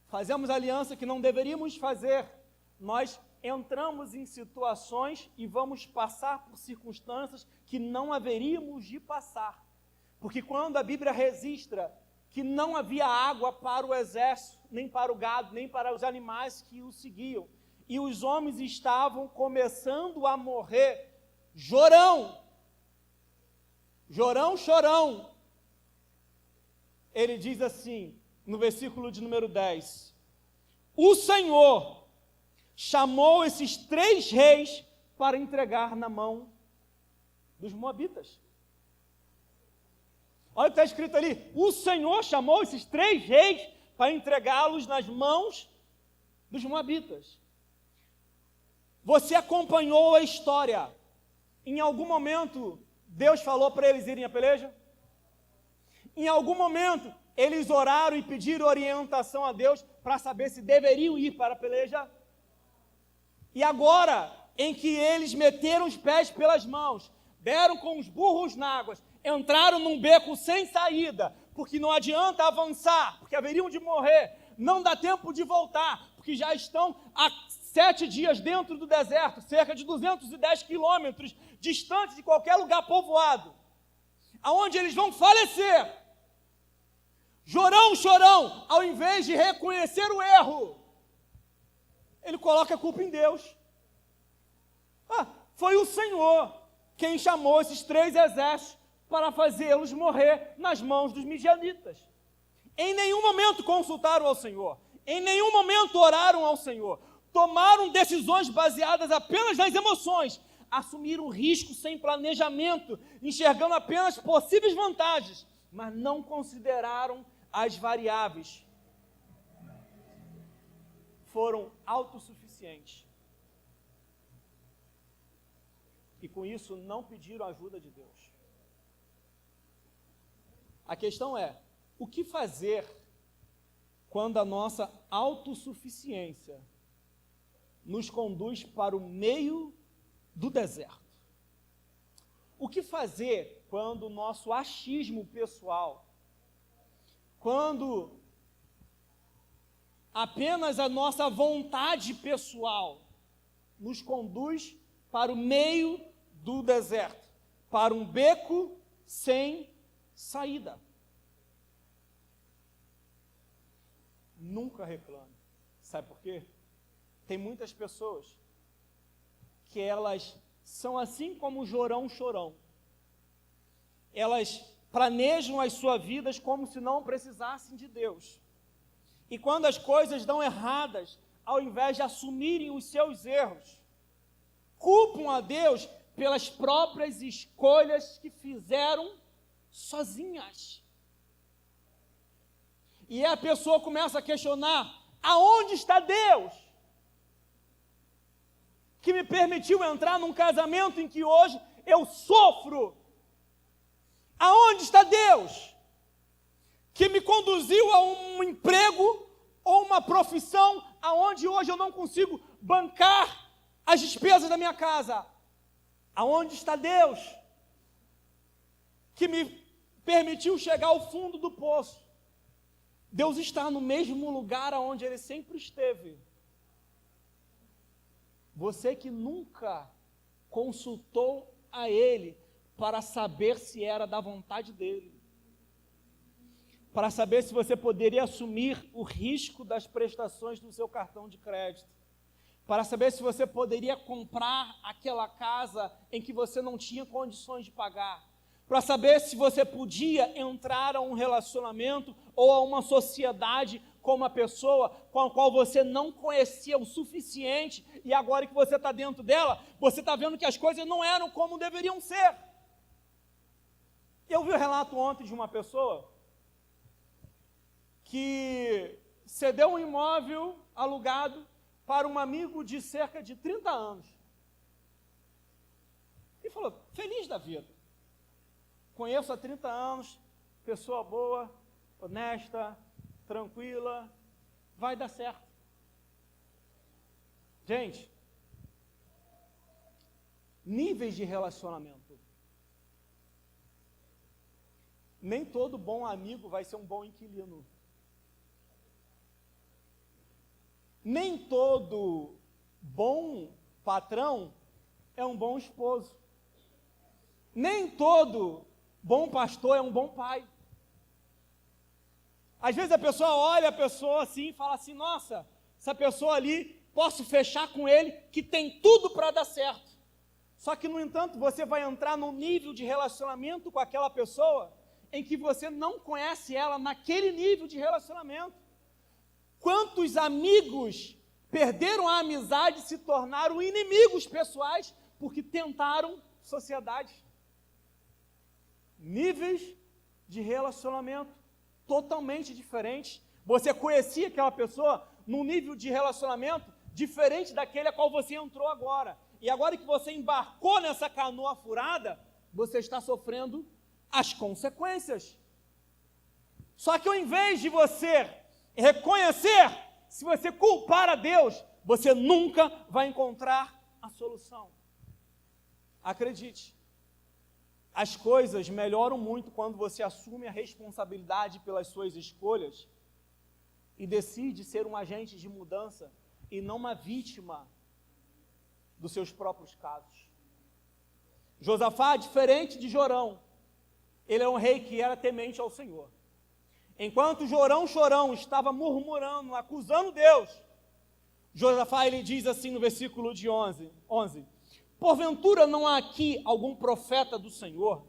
fazemos aliança que não deveríamos fazer, nós entramos em situações e vamos passar por circunstâncias que não haveríamos de passar. Porque quando a Bíblia registra que não havia água para o exército, nem para o gado, nem para os animais que o seguiam, e os homens estavam começando a morrer, Jorão, chorão, ele diz assim, no versículo de número 10, o Senhor chamou esses 3 reis para entregar na mão dos moabitas. Olha o que está escrito ali, o Senhor chamou esses 3 reis para entregá-los nas mãos dos moabitas. Você acompanhou a história. Em algum momento, Deus falou para eles irem à peleja? Em algum momento, eles oraram e pediram orientação a Deus para saber se deveriam ir para a peleja? E agora, em que eles meteram os pés pelas mãos, deram com os burros na água, entraram num beco sem saída, porque não adianta avançar, porque haveriam de morrer, não dá tempo de voltar, porque já estão há 7 dias dentro do deserto, cerca de 210 quilômetros, distante de qualquer lugar povoado, aonde eles vão falecer. Chorão, ao invés de reconhecer o erro, ele coloca a culpa em Deus. Foi o Senhor quem chamou esses 3 exércitos para fazê-los morrer nas mãos dos midianitas. Em nenhum momento consultaram ao Senhor, em nenhum momento oraram ao Senhor, tomaram decisões baseadas apenas nas emoções, assumiram risco sem planejamento, enxergando apenas possíveis vantagens, mas não consideraram as variáveis. Foram autossuficientes. E com isso não pediram ajuda de Deus. A questão é, o que fazer quando a nossa autossuficiência nos conduz para o meio do deserto? O que fazer quando o nosso achismo pessoal, quando apenas a nossa vontade pessoal nos conduz para o meio do deserto, para um beco sem saída? Nunca reclame. Sabe por quê? Tem muitas pessoas que elas são assim como o chorão. Elas planejam as suas vidas como se não precisassem de Deus. E quando as coisas dão erradas, ao invés de assumirem os seus erros, culpam a Deus pelas próprias escolhas que fizeram sozinhas. E a pessoa começa a questionar: aonde está Deus? Que me permitiu entrar num casamento em que hoje eu sofro. Aonde está Deus? Que me conduziu a um emprego ou uma profissão aonde hoje eu não consigo bancar as despesas da minha casa. Aonde está Deus? Que me permitiu chegar ao fundo do poço. Deus está no mesmo lugar aonde Ele sempre esteve. Você que nunca consultou a Ele para saber se era da vontade dEle, para saber se você poderia assumir o risco das prestações do seu cartão de crédito, para saber se você poderia comprar aquela casa em que você não tinha condições de pagar, para saber se você podia entrar a um relacionamento ou a uma sociedade com uma pessoa com a qual você não conhecia o suficiente, e agora que você está dentro dela, você está vendo que as coisas não eram como deveriam ser. Eu vi o relato ontem de uma pessoa que cedeu um imóvel alugado para um amigo de cerca de 30 anos. E falou, feliz da vida. Conheço há 30 anos, pessoa boa, honesta, tranquila, vai dar certo. Gente, níveis de relacionamento. Nem todo bom amigo vai ser um bom inquilino. Nem todo bom patrão é um bom esposo. Nem todo bom pastor é um bom pai. Às vezes a pessoa olha a pessoa assim e fala assim, nossa, essa pessoa ali, posso fechar com ele, que tem tudo para dar certo. Só que, no entanto, você vai entrar num nível de relacionamento com aquela pessoa em que você não conhece ela naquele nível de relacionamento. Quantos amigos perderam a amizade e se tornaram inimigos pessoais porque tentaram sociedade? Níveis de relacionamento totalmente diferentes. Você conhecia aquela pessoa num nível de relacionamento diferente daquele a qual você entrou agora. E agora que você embarcou nessa canoa furada, você está sofrendo as consequências. Só que ao invés de você reconhecer, se você culpar a Deus, você nunca vai encontrar a solução. Acredite, as coisas melhoram muito quando você assume a responsabilidade pelas suas escolhas e decide ser um agente de mudança e não uma vítima dos seus próprios casos. Josafá, diferente de Jorão, ele é um rei que era temente ao Senhor. Enquanto Chorão estava murmurando, acusando Deus, Josafá, ele diz assim no versículo de 11, porventura não há aqui algum profeta do Senhor,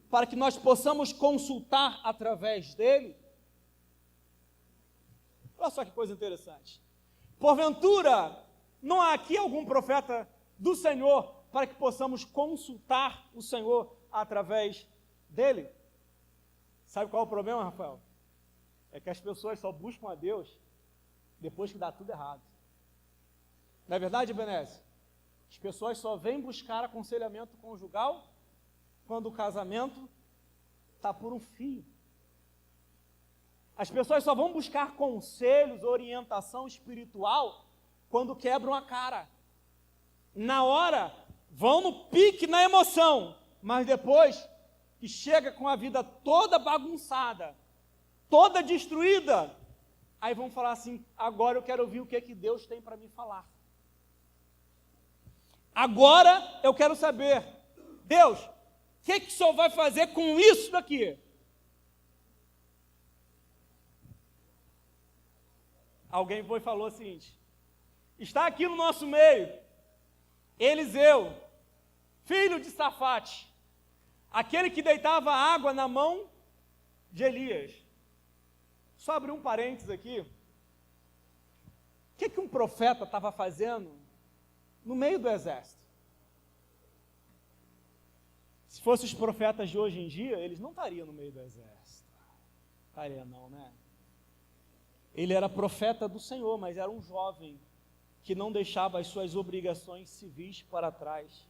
para que nós possamos consultar através dele? Olha só que coisa interessante. Porventura não há aqui algum profeta do Senhor, para que possamos consultar o Senhor através dele? Sabe qual é o problema, Rafael? É que as pessoas só buscam a Deus depois que dá tudo errado. Não é verdade, Benésio? As pessoas só vêm buscar aconselhamento conjugal quando o casamento está por um fio. As pessoas só vão buscar conselhos, orientação espiritual quando quebram a cara. Na hora, vão no pique, na emoção, mas depois que chega com a vida toda bagunçada, toda destruída, aí vão falar assim, agora eu quero ouvir o que Deus tem para me falar. Agora eu quero saber, Deus, o que o Senhor vai fazer com isso daqui? Alguém foi e falou o seguinte, está aqui no nosso meio, Eliseu, filho de Safate, aquele que deitava água na mão de Elias. Só abrir um parênteses aqui. O que um profeta estava fazendo no meio do exército? Se fossem os profetas de hoje em dia, eles não estariam no meio do exército. Estaria não, né? Ele era profeta do Senhor, mas era um jovem que não deixava as suas obrigações civis para trás.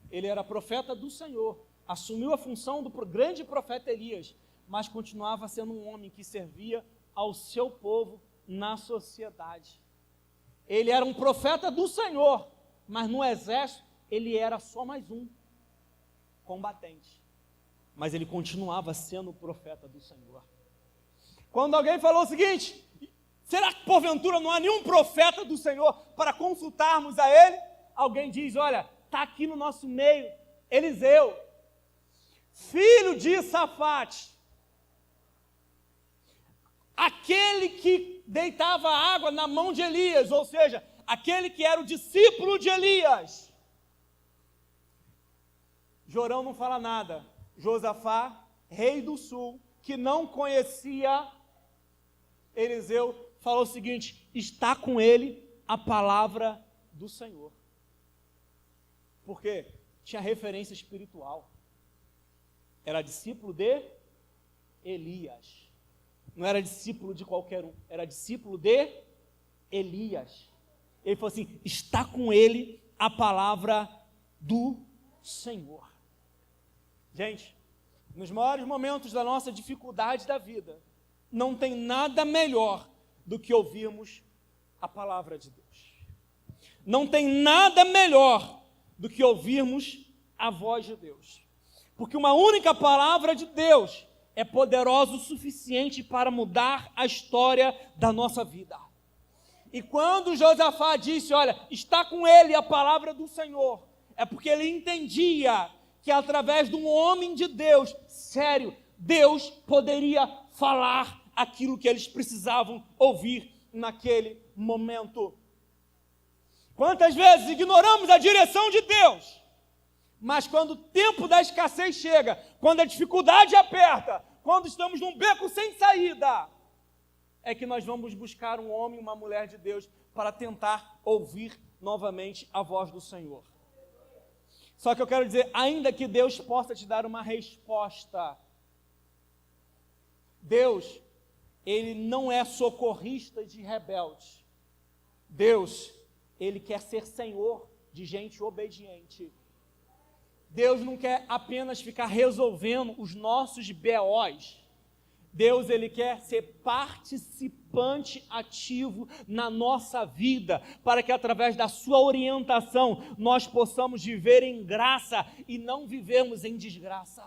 Ele era profeta do Senhor, assumiu a função do grande profeta Elias, mas continuava sendo um homem que servia ao seu povo na sociedade. Ele era um profeta do Senhor, mas no exército ele era só mais um combatente. Mas ele continuava sendo o profeta do Senhor. Quando alguém falou o seguinte, será que porventura não há nenhum profeta do Senhor para consultarmos a ele? Alguém diz, olha, está aqui no nosso meio, Eliseu, filho de Safate, aquele que deitava água na mão de Elias, ou seja, aquele que era o discípulo de Elias. Jorão não fala nada. Josafá, rei do sul, que não conhecia Eliseu, falou o seguinte, está com ele a palavra do Senhor. Por quê? Tinha referência espiritual. Era discípulo de Elias. Não era discípulo de qualquer um, era discípulo de Elias. Ele falou assim, está com ele a palavra do Senhor. Gente, nos maiores momentos da nossa dificuldade da vida, não tem nada melhor do que ouvirmos a palavra de Deus. Não tem nada melhor do que ouvirmos a voz de Deus. Porque uma única palavra de Deus é poderosa o suficiente para mudar a história da nossa vida. E quando Josafá disse, olha, está com ele a palavra do Senhor, é porque ele entendia que através de um homem de Deus, sério, Deus poderia falar aquilo que eles precisavam ouvir naquele momento. Quantas vezes ignoramos a direção de Deus, mas quando o tempo da escassez chega, quando a dificuldade aperta, quando estamos num beco sem saída, é que nós vamos buscar um homem, uma mulher de Deus, para tentar ouvir novamente a voz do Senhor. Só que eu quero dizer, ainda que Deus possa te dar uma resposta, Deus, Ele não é socorrista de rebeldes. Deus, Ele quer ser Senhor de gente obediente. Deus não quer apenas ficar resolvendo os nossos BOs. Deus, Ele quer ser participante ativo na nossa vida, para que através da sua orientação, nós possamos viver em graça e não vivermos em desgraça.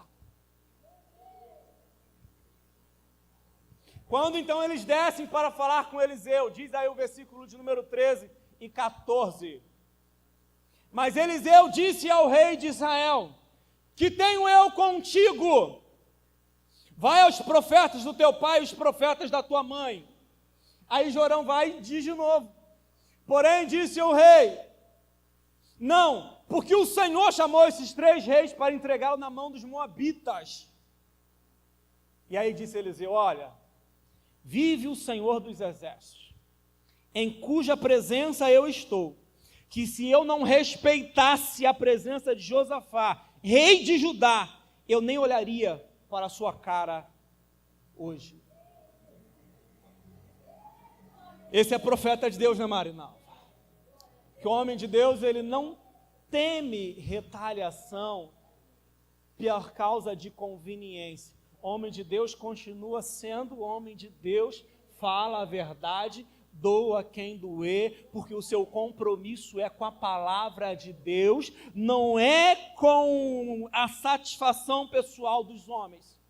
Quando então eles descem para falar com Eliseu, diz aí o versículo de número 13 e 14. Mas Eliseu disse ao rei de Israel: que tenho eu contigo? Vai aos profetas do teu pai e os profetas da tua mãe. Aí Jorão vai e diz de novo: porém disse o rei: não, porque o Senhor chamou esses 3 reis para entregá-lo na mão dos moabitas. E aí disse Eliseu: olha, vive o Senhor dos exércitos, em cuja presença eu estou, que se eu não respeitasse a presença de Josafá, rei de Judá, eu nem olharia para a sua cara hoje. Esse é profeta de Deus, né, Marinalva? Que o homem de Deus, ele não teme retaliação por causa de conveniência. O homem de Deus continua sendo homem de Deus, fala a verdade, doa quem doer, porque o seu compromisso é com a palavra de Deus, não é com a satisfação pessoal dos homens.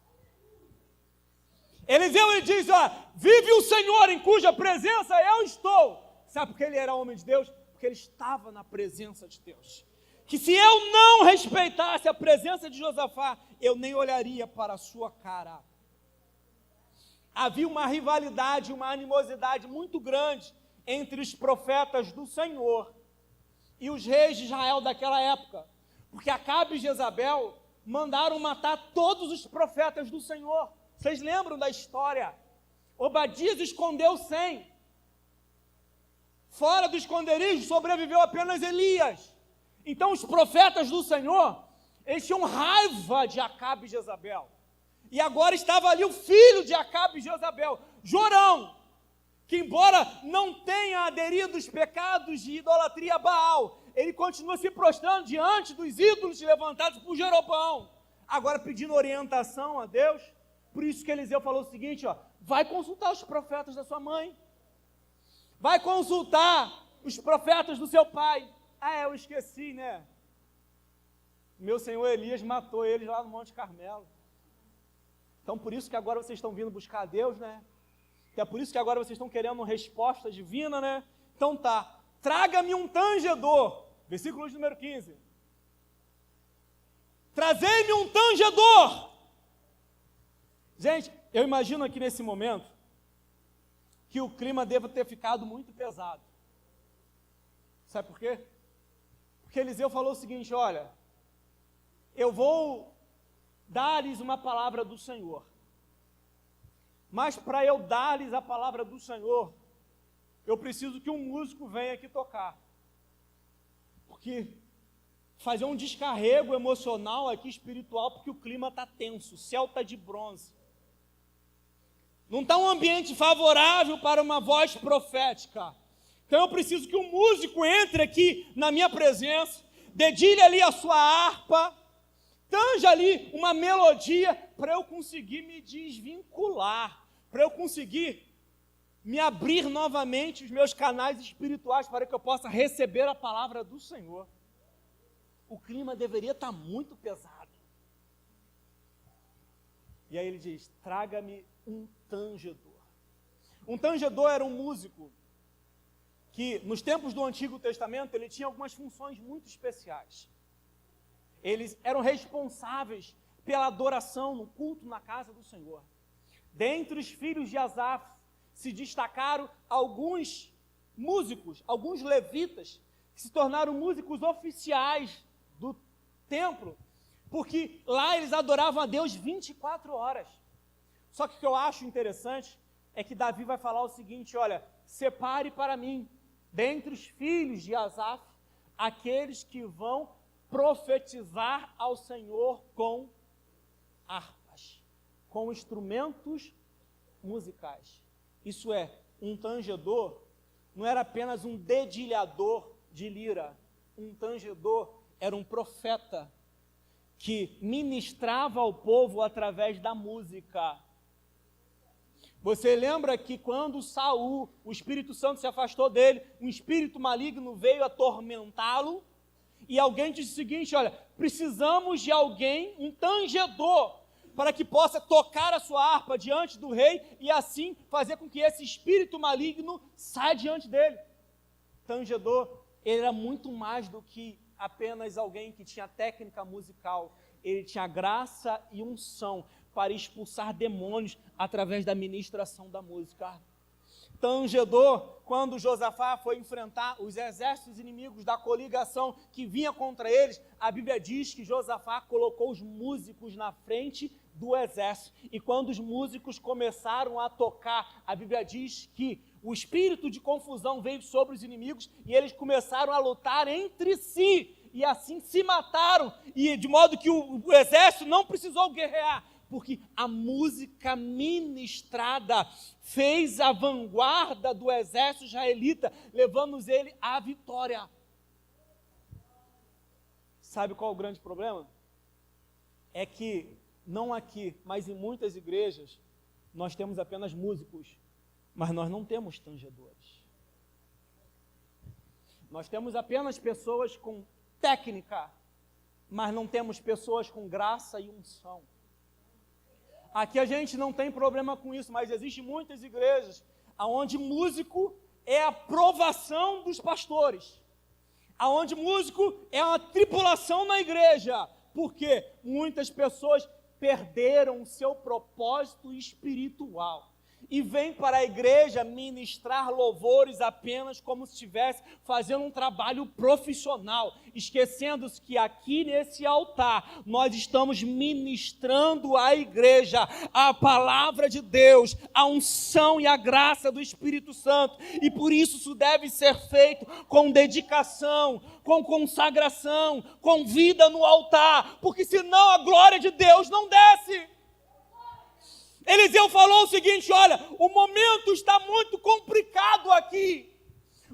Eliseu, ele diz: ó, vive o Senhor em cuja presença eu estou. Sabe por que ele era homem de Deus? Porque ele estava na presença de Deus. Que se eu não respeitasse a presença de Josafá, eu nem olharia para a sua cara. Havia uma rivalidade, uma animosidade muito grande entre os profetas do Senhor e os reis de Israel daquela época, porque Acabe e Jezabel mandaram matar todos os profetas do Senhor. Vocês lembram da história? Obadias escondeu 100. Fora do esconderijo sobreviveu apenas Elias. Então os profetas do Senhor, eles tinham raiva de Acabe e Jezabel. E agora estava ali o filho de Acabe e Jezabel, Jorão, que embora não tenha aderido aos pecados de idolatria a Baal, ele continua se prostrando diante dos ídolos levantados por Jeroboão, agora pedindo orientação a Deus. Por isso que Eliseu falou o seguinte: ó, vai consultar os profetas da sua mãe, vai consultar os profetas do seu pai. Ah, eu esqueci, né? Meu senhor Elias matou eles lá no Monte Carmelo. Então, por isso que agora vocês estão vindo buscar a Deus, né? É por isso que agora vocês estão querendo uma resposta divina, né? Então tá, traga-me um tangedor. Versículo de número 15. Trazei-me um tangedor. Gente, eu imagino aqui nesse momento que o clima deva ter ficado muito pesado. Sabe por quê? Porque Eliseu falou o seguinte: olha, eu vou dar-lhes uma palavra do Senhor, mas para eu dar-lhes a palavra do Senhor, eu preciso que um músico venha aqui tocar, porque fazer um descarrego emocional aqui, espiritual, porque o clima está tenso, o céu está de bronze, não está um ambiente favorável para uma voz profética. Então eu preciso que um músico entre aqui na minha presença, dedilhe ali a sua harpa, tanja ali uma melodia, para eu conseguir me desvincular, para eu conseguir me abrir novamente os meus canais espirituais, para que eu possa receber a palavra do Senhor. O clima deveria estar muito pesado. E aí ele diz: traga-me um tangedor. Um tangedor era um músico que, nos tempos do Antigo Testamento, ele tinha algumas funções muito especiais. Eles eram responsáveis pela adoração no culto na casa do Senhor. Dentre os filhos de Asaf, se destacaram alguns músicos, alguns levitas, que se tornaram músicos oficiais do templo, porque lá eles adoravam a Deus 24 horas. Só que o que eu acho interessante é que Davi vai falar o seguinte: olha, separe para mim, dentre os filhos de Asaf, aqueles que vão profetizar ao Senhor com harpas, com instrumentos musicais. Isso é, um tangedor não era apenas um dedilhador de lira. Um tangedor era um profeta que ministrava ao povo através da música. Você lembra que quando Saul, o Espírito Santo se afastou dele, um espírito maligno veio atormentá-lo, e alguém disse o seguinte: olha, precisamos de alguém, um tangedor, para que possa tocar a sua harpa diante do rei, e assim fazer com que esse espírito maligno saia diante dele. Tangedor, ele era muito mais do que apenas alguém que tinha técnica musical, ele tinha graça e unção para expulsar demônios através da ministração da música. Tangedor, quando Josafá foi enfrentar os exércitos inimigos da coligação que vinha contra eles, a Bíblia diz que Josafá colocou os músicos na frente do exército, e quando os músicos começaram a tocar, a Bíblia diz que o espírito de confusão veio sobre os inimigos e eles começaram a lutar entre si, e assim se mataram, e de modo que o exército não precisou guerrear, porque a música ministrada fez a vanguarda do exército israelita, levando ele à vitória. Sabe qual é o grande problema? É que, não aqui, mas em muitas igrejas, nós temos apenas músicos, mas nós não temos tangedores. Nós temos apenas pessoas com técnica, mas não temos pessoas com graça e unção. Aqui a gente não tem problema com isso, mas existem muitas igrejas onde músico é a provação dos pastores, onde músico é uma tripulação na igreja, porque muitas pessoas perderam o seu propósito espiritual e vêm para a igreja ministrar louvores apenas como se estivesse fazendo um trabalho profissional, esquecendo-se que aqui nesse altar nós estamos ministrando à igreja a palavra de Deus, a unção e a graça do Espírito Santo, e por isso deve ser feito com dedicação, com consagração, com vida no altar, porque senão a glória de Deus não desce. Eliseu falou o seguinte: olha, o momento está muito complicado aqui,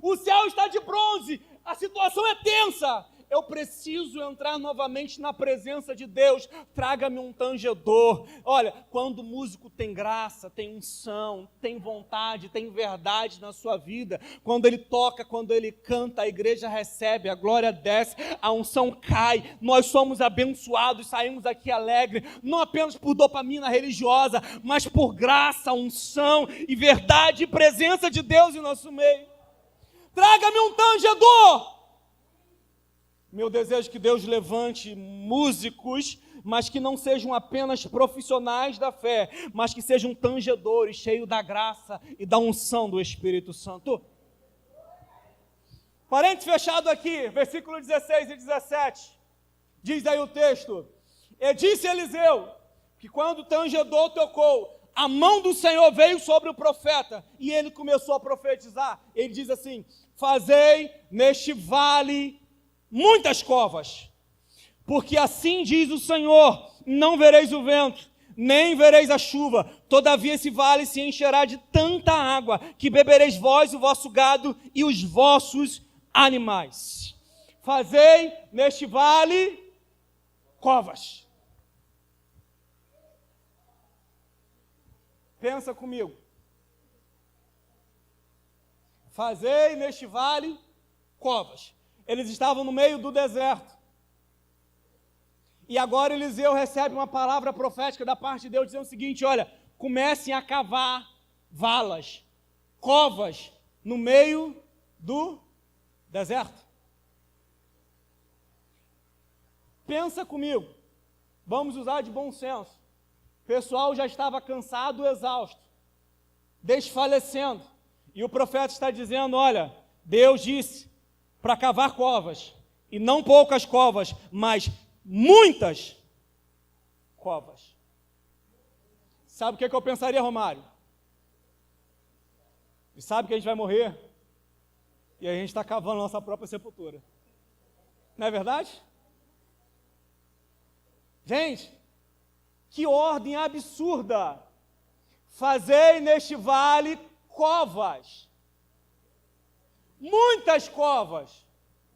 o céu está de bronze, a situação é tensa, eu preciso entrar novamente na presença de Deus, traga-me um tangedor. Olha, quando o músico tem graça, tem unção, tem vontade, tem verdade na sua vida, quando ele toca, quando ele canta, a igreja recebe, a glória desce, a unção cai, nós somos abençoados, saímos aqui alegres, não apenas por dopamina religiosa, mas por graça, unção e verdade e presença de Deus em nosso meio. Traga-me um tangedor. Meu desejo é que Deus levante músicos, mas que não sejam apenas profissionais da fé, mas que sejam tangedores, cheios da graça e da unção do Espírito Santo. Parênteses fechado aqui, versículo 16 e 17, diz aí o texto: e disse Eliseu, que quando o tangedor tocou, a mão do Senhor veio sobre o profeta, e ele começou a profetizar. Ele diz assim: fazei neste vale muitas covas, porque assim diz o Senhor, não vereis o vento, nem vereis a chuva, todavia esse vale se encherá de tanta água, que bebereis vós, o vosso gado e os vossos animais. Fazei neste vale covas. Pensa comigo. Fazei neste vale covas. Eles estavam no meio do deserto. E agora Eliseu recebe uma palavra profética da parte de Deus, dizendo o seguinte: olha, comecem a cavar valas, covas, no meio do deserto. Pensa comigo, vamos usar de bom senso. O pessoal já estava cansado, exausto, desfalecendo. E o profeta está dizendo: olha, Deus disse para cavar covas, e não poucas covas, mas muitas covas. Sabe o que eu pensaria, Romário? E sabe que a gente vai morrer, e a gente está cavando a nossa própria sepultura. Não é verdade? Gente, que ordem absurda! Fazei neste vale covas. Muitas covas.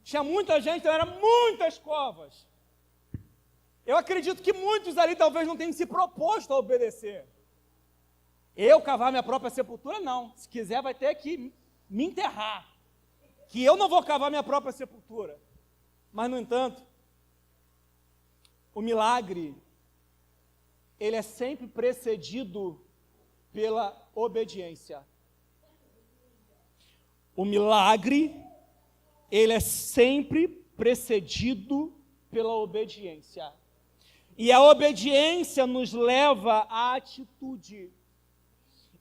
Tinha muita gente, então eram muitas covas. Eu acredito que muitos ali talvez não tenham se proposto a obedecer. Eu cavar minha própria sepultura, não. Se quiser, vai ter que me enterrar. Que eu não vou cavar minha própria sepultura. Mas, no entanto, o milagre, ele é sempre precedido pela obediência. O milagre, ele é sempre precedido pela obediência. E a obediência nos leva à atitude.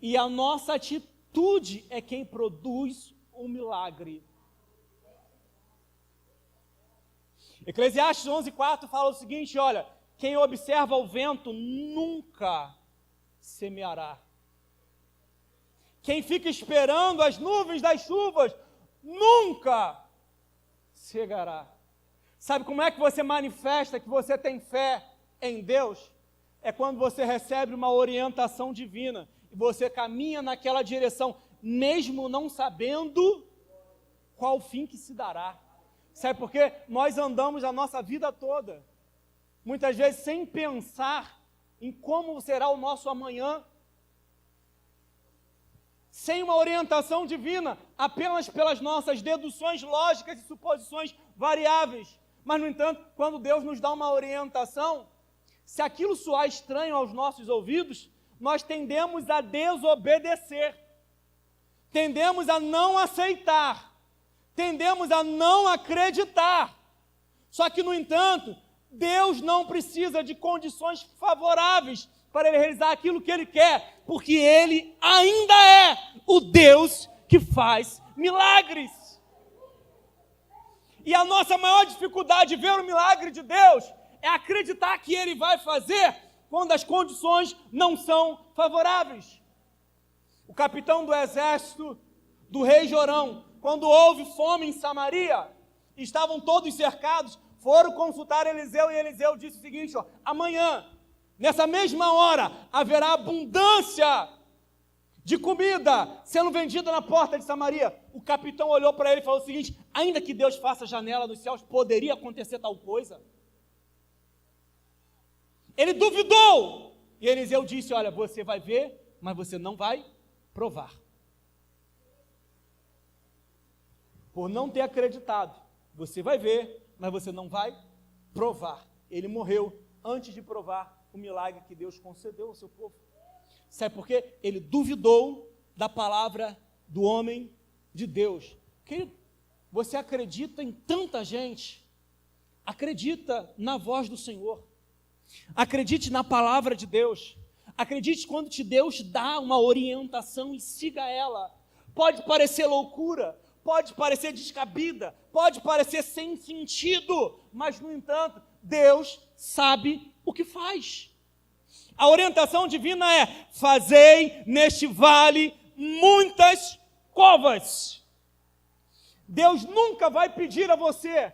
E a nossa atitude é quem produz o milagre. Eclesiastes 11:4 fala o seguinte, olha, quem observa o vento nunca semeará. Quem fica esperando as nuvens das chuvas nunca cegará. Sabe como é que você manifesta que você tem fé em Deus? É quando você recebe uma orientação divina e você caminha naquela direção, mesmo não sabendo qual o fim que se dará. Sabe por quê? Nós andamos a nossa vida toda, muitas vezes sem pensar em como será o nosso amanhã, sem uma orientação divina, apenas pelas nossas deduções lógicas e suposições variáveis. Mas, no entanto, quando Deus nos dá uma orientação, se aquilo soar estranho aos nossos ouvidos, nós tendemos a desobedecer, tendemos a não aceitar, tendemos a não acreditar. Só que, no entanto, Deus não precisa de condições favoráveis para Ele realizar aquilo que Ele quer, porque Ele ainda é o Deus que faz milagres. E a nossa maior dificuldade de ver o milagre de Deus é acreditar que Ele vai fazer quando as condições não são favoráveis. O capitão do exército do rei Jorão, quando houve fome em Samaria, estavam todos cercados, foram consultar Eliseu e Eliseu disse o seguinte, ó, amanhã, nessa mesma hora, haverá abundância de comida sendo vendida na porta de Samaria. O capitão olhou para ele e falou o seguinte, ainda que Deus faça janela nos céus, poderia acontecer tal coisa? Ele duvidou. E Eliseu disse, olha, você vai ver, mas você não vai provar. Por não ter acreditado, você vai ver, mas você não vai provar. Ele morreu antes de provar o milagre que Deus concedeu ao seu povo. Sabe por quê? Ele duvidou da palavra do homem de Deus. Querido, você acredita em tanta gente? Acredita na voz do Senhor. Acredite na palavra de Deus. Acredite quando Deus dá uma orientação e siga ela. Pode parecer loucura, pode parecer descabida, pode parecer sem sentido, mas, no entanto, Deus sabe o que faz. A orientação divina é, fazei neste vale muitas covas. Deus nunca vai pedir a você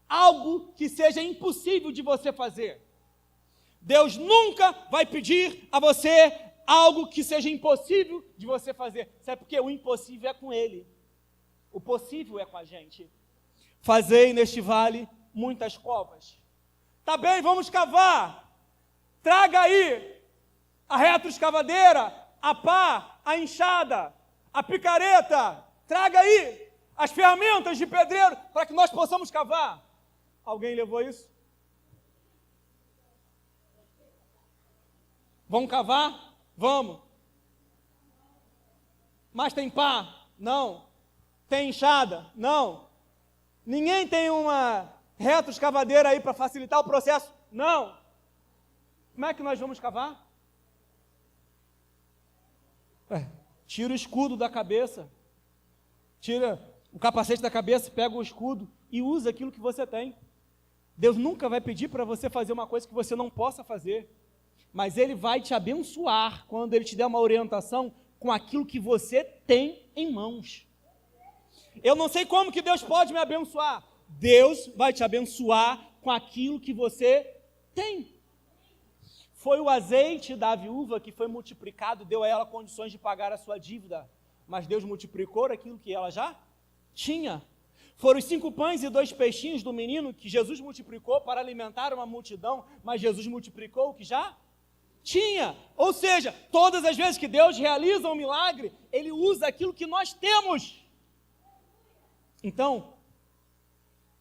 algo que seja impossível de você fazer. Deus nunca vai pedir a você algo que seja impossível de você fazer. Sabe por quê? O impossível é com Ele. O possível é com a gente. Fazei neste vale muitas covas. Tá bem, vamos cavar. Traga aí a retroescavadeira, a pá, a enxada, a picareta. Traga aí as ferramentas de pedreiro para que nós possamos cavar. Alguém levou isso? Vamos cavar? Vamos. Mas tem pá? Não. Tem enxada? Não. Ninguém tem uma retroescavadeira aí para facilitar o processo? Não. Como é que nós vamos cavar? Tira o escudo da cabeça, tira o capacete da cabeça, pega o escudo e usa aquilo que você tem. Deus nunca vai pedir para você fazer uma coisa que você não possa fazer, mas Ele vai te abençoar quando Ele te der uma orientação com aquilo que você tem em mãos. Eu não sei como que Deus pode me abençoar. Deus vai te abençoar com aquilo que você tem. Foi o azeite da viúva que foi multiplicado, deu a ela condições de pagar a sua dívida, mas Deus multiplicou aquilo que ela já tinha. Foram os 5 pães e 2 peixinhos do menino que Jesus multiplicou para alimentar uma multidão, mas Jesus multiplicou o que já tinha. Ou seja, todas as vezes que Deus realiza um milagre, Ele usa aquilo que nós temos. Então,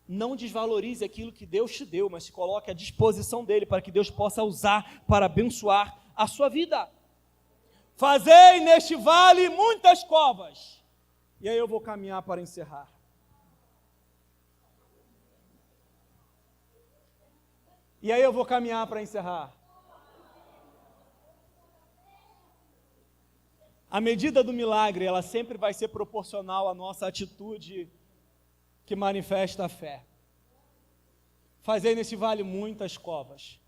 não desvalorize aquilo que Deus te deu, mas se coloque à disposição dEle para que Deus possa usar para abençoar a sua vida. Fazei neste vale muitas covas. E aí eu vou caminhar para encerrar. A medida do milagre, ela sempre vai ser proporcional à nossa atitude que manifesta a fé. Fazei nesse vale muitas covas.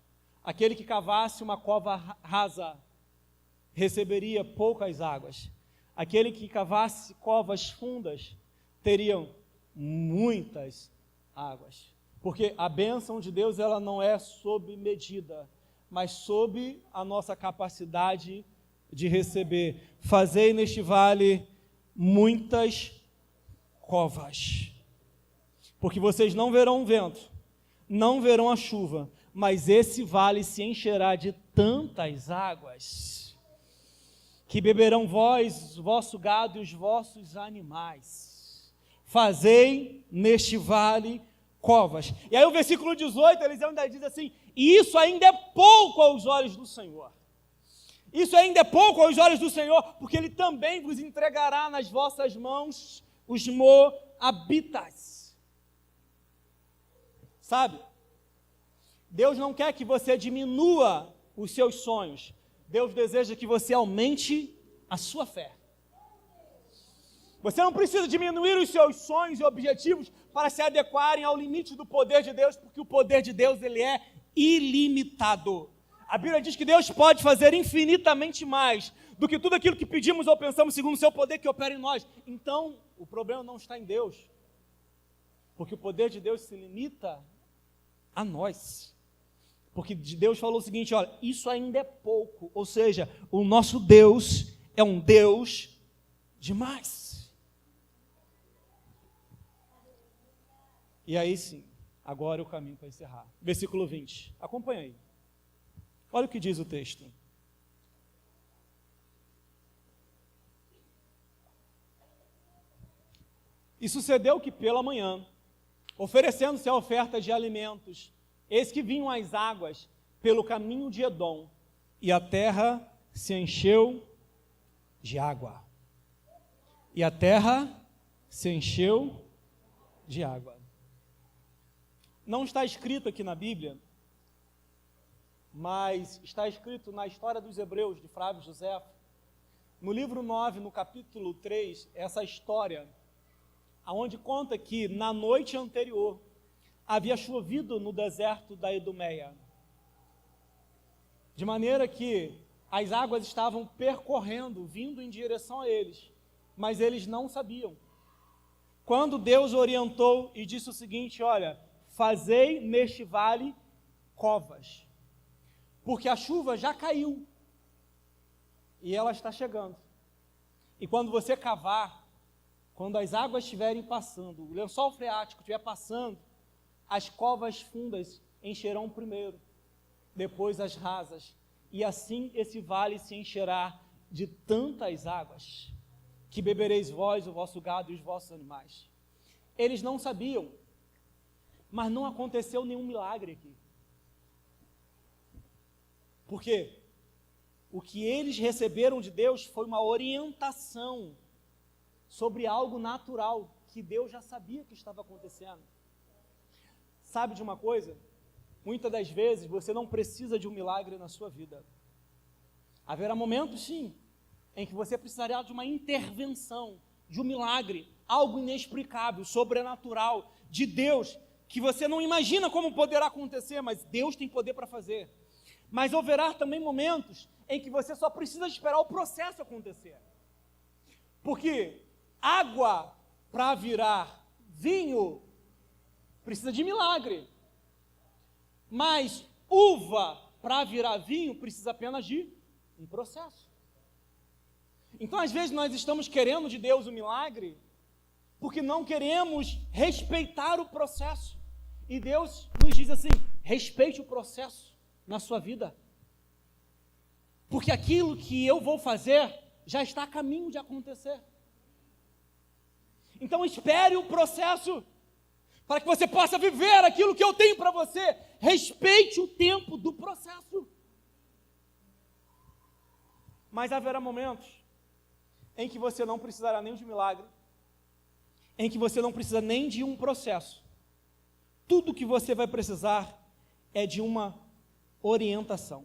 Aquele que cavasse uma cova rasa receberia poucas águas. Aquele que cavasse covas fundas teriam muitas águas. Porque a bênção de Deus, ela não é sob medida, mas sob a nossa capacidade de receber. Fazei neste vale muitas covas. Porque vocês não verão o vento, não verão a chuva, mas esse vale se encherá de tantas águas, que beberão vós, o vosso gado e os vossos animais. Fazei neste vale covas. E aí o versículo 18, Eliseu ainda diz assim: e isso ainda é pouco aos olhos do Senhor. Isso ainda é pouco aos olhos do Senhor, porque Ele também vos entregará nas vossas mãos os moabitas. Sabe? Deus não quer que você diminua os seus sonhos. Deus deseja que você aumente a sua fé. Você não precisa diminuir os seus sonhos e objetivos para se adequarem ao limite do poder de Deus, porque o poder de Deus, ele é ilimitado. A Bíblia diz que Deus pode fazer infinitamente mais do que tudo aquilo que pedimos ou pensamos, segundo o seu poder que opera em nós. Então, o problema não está em Deus, porque o poder de Deus se limita a nós. Porque Deus falou o seguinte: olha, isso ainda é pouco, ou seja, o nosso Deus é um Deus demais. E aí sim, agora o caminho para encerrar. Versículo 20, acompanha aí. Olha o que diz o texto. E sucedeu que pela manhã, oferecendo-se a oferta de alimentos, eis que vinham as águas pelo caminho de Edom, e a terra se encheu de água. E a terra se encheu de água. Não está escrito aqui na Bíblia, mas está escrito na história dos Hebreus, de Flávio Josefo, no livro 9, no capítulo 3, essa história, onde conta que na noite anterior havia chovido no deserto da Idumeia, de maneira que as águas estavam percorrendo, vindo em direção a eles, mas eles não sabiam. Quando Deus orientou e disse o seguinte: olha, fazei neste vale covas, porque a chuva já caiu e ela está chegando. E quando você cavar, quando as águas estiverem passando, o lençol freático estiver passando, as covas fundas encherão primeiro, depois as rasas, e assim esse vale se encherá de tantas águas, que bebereis vós, o vosso gado e os vossos animais. Eles não sabiam, mas não aconteceu nenhum milagre aqui. Por quê? O que eles receberam de Deus foi uma orientação sobre algo natural, que Deus já sabia que estava acontecendo. Sabe de uma coisa? Muitas das vezes você não precisa de um milagre na sua vida. Haverá momentos, sim, em que você precisará de uma intervenção, de um milagre, algo inexplicável, sobrenatural, de Deus, que você não imagina como poderá acontecer, mas Deus tem poder para fazer. Mas haverá também momentos em que você só precisa esperar o processo acontecer. Porque água para virar vinho precisa de milagre. Mas uva para virar vinho precisa apenas de um processo. Então, às vezes, nós estamos querendo de Deus um milagre porque não queremos respeitar o processo. E Deus nos diz assim: respeite o processo na sua vida, porque aquilo que eu vou fazer já está a caminho de acontecer. Então espere o processo, para que você possa viver aquilo que eu tenho para você. Respeite o tempo do processo. Mas haverá momentos em que você não precisará nem de um milagre, em que você não precisa nem de um processo. Tudo que você vai precisar é de uma orientação.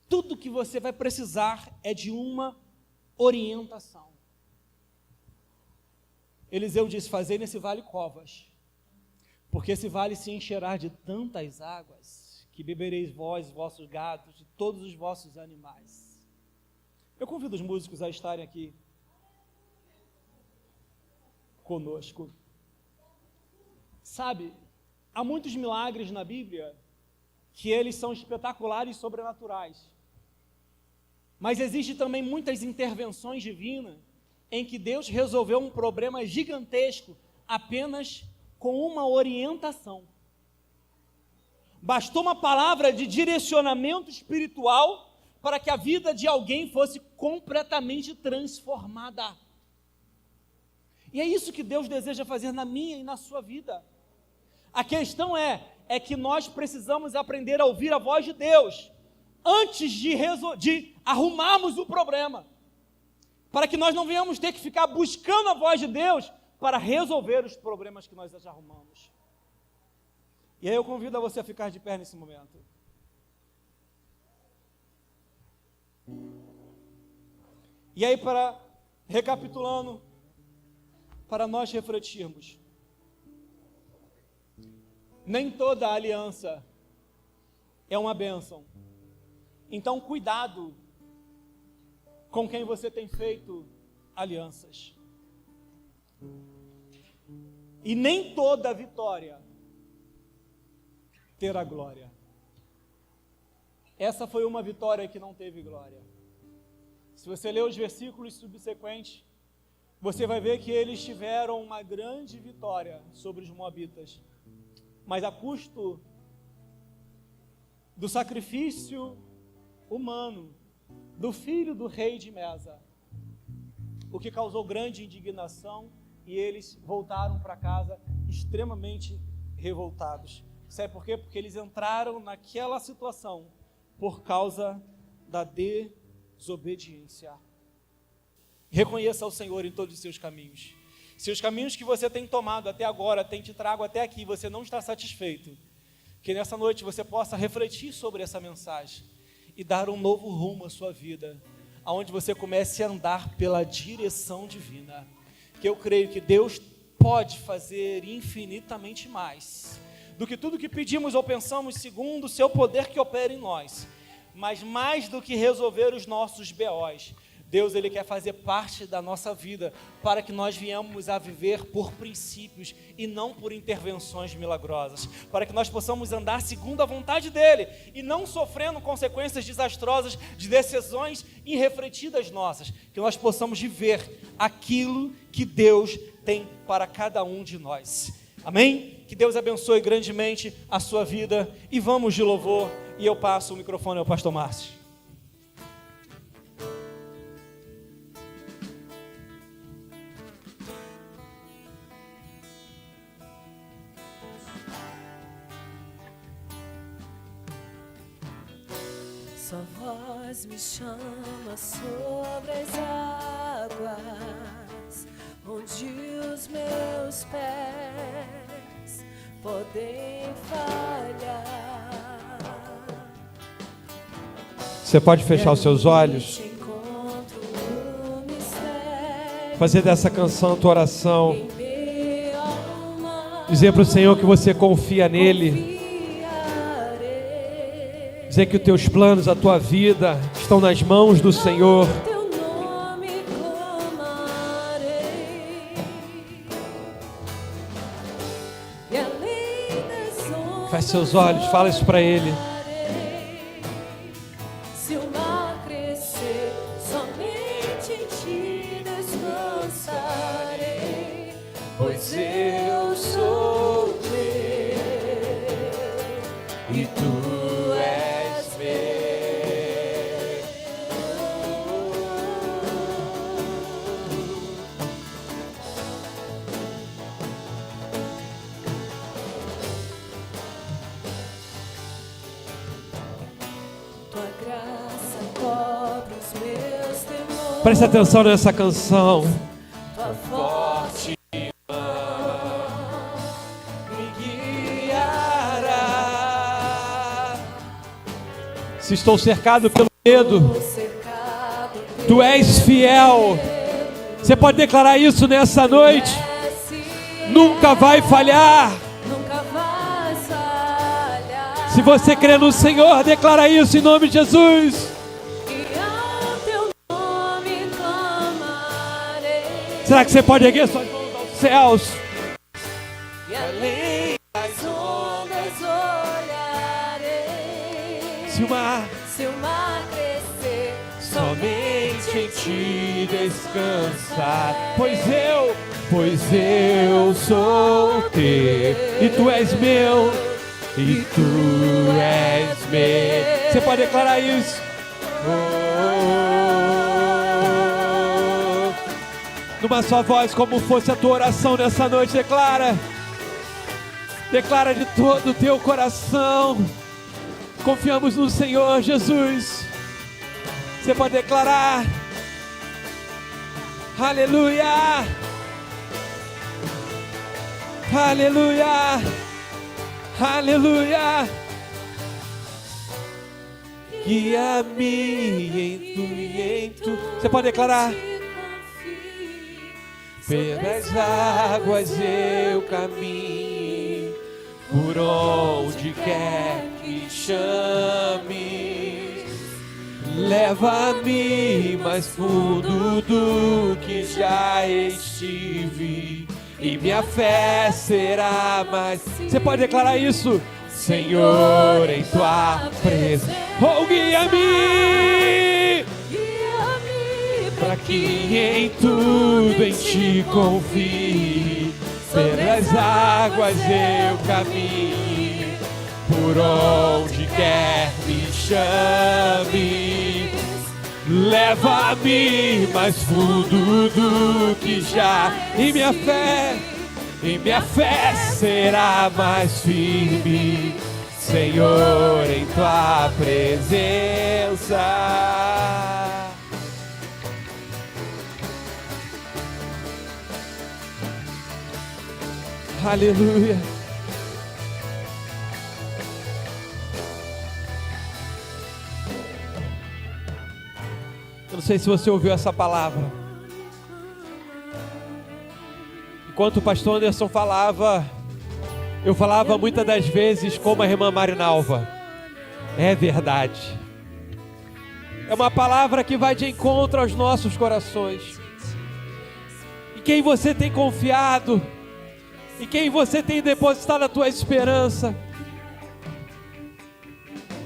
Tudo que você vai precisar é de uma orientação. Eliseu disse: fazei nesse vale covas, porque esse vale se encherá de tantas águas, que bebereis vós, vossos gados, e todos os vossos animais. Eu convido os músicos a estarem aqui conosco. Sabe, há muitos milagres na Bíblia que eles são espetaculares e sobrenaturais. Mas existe também muitas intervenções divinas em que Deus resolveu um problema gigantesco apenas com uma orientação. Bastou uma palavra de direcionamento espiritual para que a vida de alguém fosse completamente transformada. E é isso que Deus deseja fazer na minha e na sua vida. A questão é que nós precisamos aprender a ouvir a voz de Deus antes de arrumarmos o problema, para que nós não venhamos ter que ficar buscando a voz de Deus para resolver os problemas que nós já arrumamos. E aí eu convido a você a ficar de pé nesse momento. E aí, recapitulando, para nós refletirmos, nem toda aliança é uma bênção. Então, cuidado com quem você tem feito alianças. E nem toda vitória terá glória. Essa foi uma vitória que não teve glória. Se você ler os versículos subsequentes, você vai ver que eles tiveram uma grande vitória sobre os moabitas, mas a custo do sacrifício humano do filho do rei de Mesa, o que causou grande indignação, e eles voltaram para casa extremamente revoltados. Sabe por quê? Porque eles entraram naquela situação por causa da desobediência. Reconheça o Senhor em todos os seus caminhos. Se os caminhos que você tem tomado até agora tem te trago até aqui, você não está satisfeito, que nessa noite você possa refletir sobre essa mensagem e dar um novo rumo à sua vida, aonde você comece a andar pela direção divina, que eu creio que Deus pode fazer infinitamente mais do que tudo que pedimos ou pensamos, segundo o seu poder que opera em nós. Mas mais do que resolver os nossos BOs, Deus, Ele quer fazer parte da nossa vida, para que nós venhamos a viver por princípios e não por intervenções milagrosas, para que nós possamos andar segundo a vontade dEle, e não sofrendo consequências desastrosas de decisões irrefletidas nossas, que nós possamos viver aquilo que Deus tem para cada um de nós. Amém? Que Deus abençoe grandemente a sua vida, e vamos de louvor, e eu passo o microfone ao pastor Márcio. Sua voz me chama sobre as águas, onde os meus pés podem falhar. Você pode fechar os seus olhos, fazer dessa canção a tua oração, dizer para o Senhor que você confia nele, dizer que os teus planos, a tua vida estão nas mãos do Senhor. Feche seus olhos, fala isso para Ele. Se o mar crescer, somente em ti descanso. descansarei, pois eu sou teu e tu és meu. Tua graça cobre os meus temores. Preste atenção nessa canção. Tua forte mão me guiará. Se estou cercado pelo medo, Estou cercado tu és fiel. Você pode declarar isso nessa noite? Nunca vai falhar. Nunca vai falhar. Se você crê no Senhor, declara isso em nome de Jesus. E ao teu nome clamarei. Será que você pode erguer suas mãos aos céus? E além das ondas olharei. Se o mar Se o mar crescer, somente em ti descansar, pois eu sou teu e tu és meu, e tu és meu. Você pode declarar isso? Numa só voz, como fosse a tua oração nessa noite, declara de todo o teu coração. Confiamos no Senhor Jesus. Você pode declarar: aleluia, aleluia, aleluia. Guia-me em tu e em tu. Você pode declarar: pelas águas eu caminho, por onde quer que chames, leva-me mais fundo do que já estive, e minha fé será mais. Você pode declarar isso? Senhor, em tua presença, oh, guia-me, para que em tudo em ti confie. Pelas águas eu caminho, por onde quer me chame, leva-me mais fundo do que já, e minha fé será mais firme, Senhor, em tua presença. Aleluia. Eu não sei se você ouviu essa palavra. Enquanto o pastor Anderson falava, eu falava muitas das vezes como a irmã Marinalva. É verdade. É uma palavra que vai de encontro aos nossos corações. Em quem você tem confiado, em quem você tem depositado a tua esperança.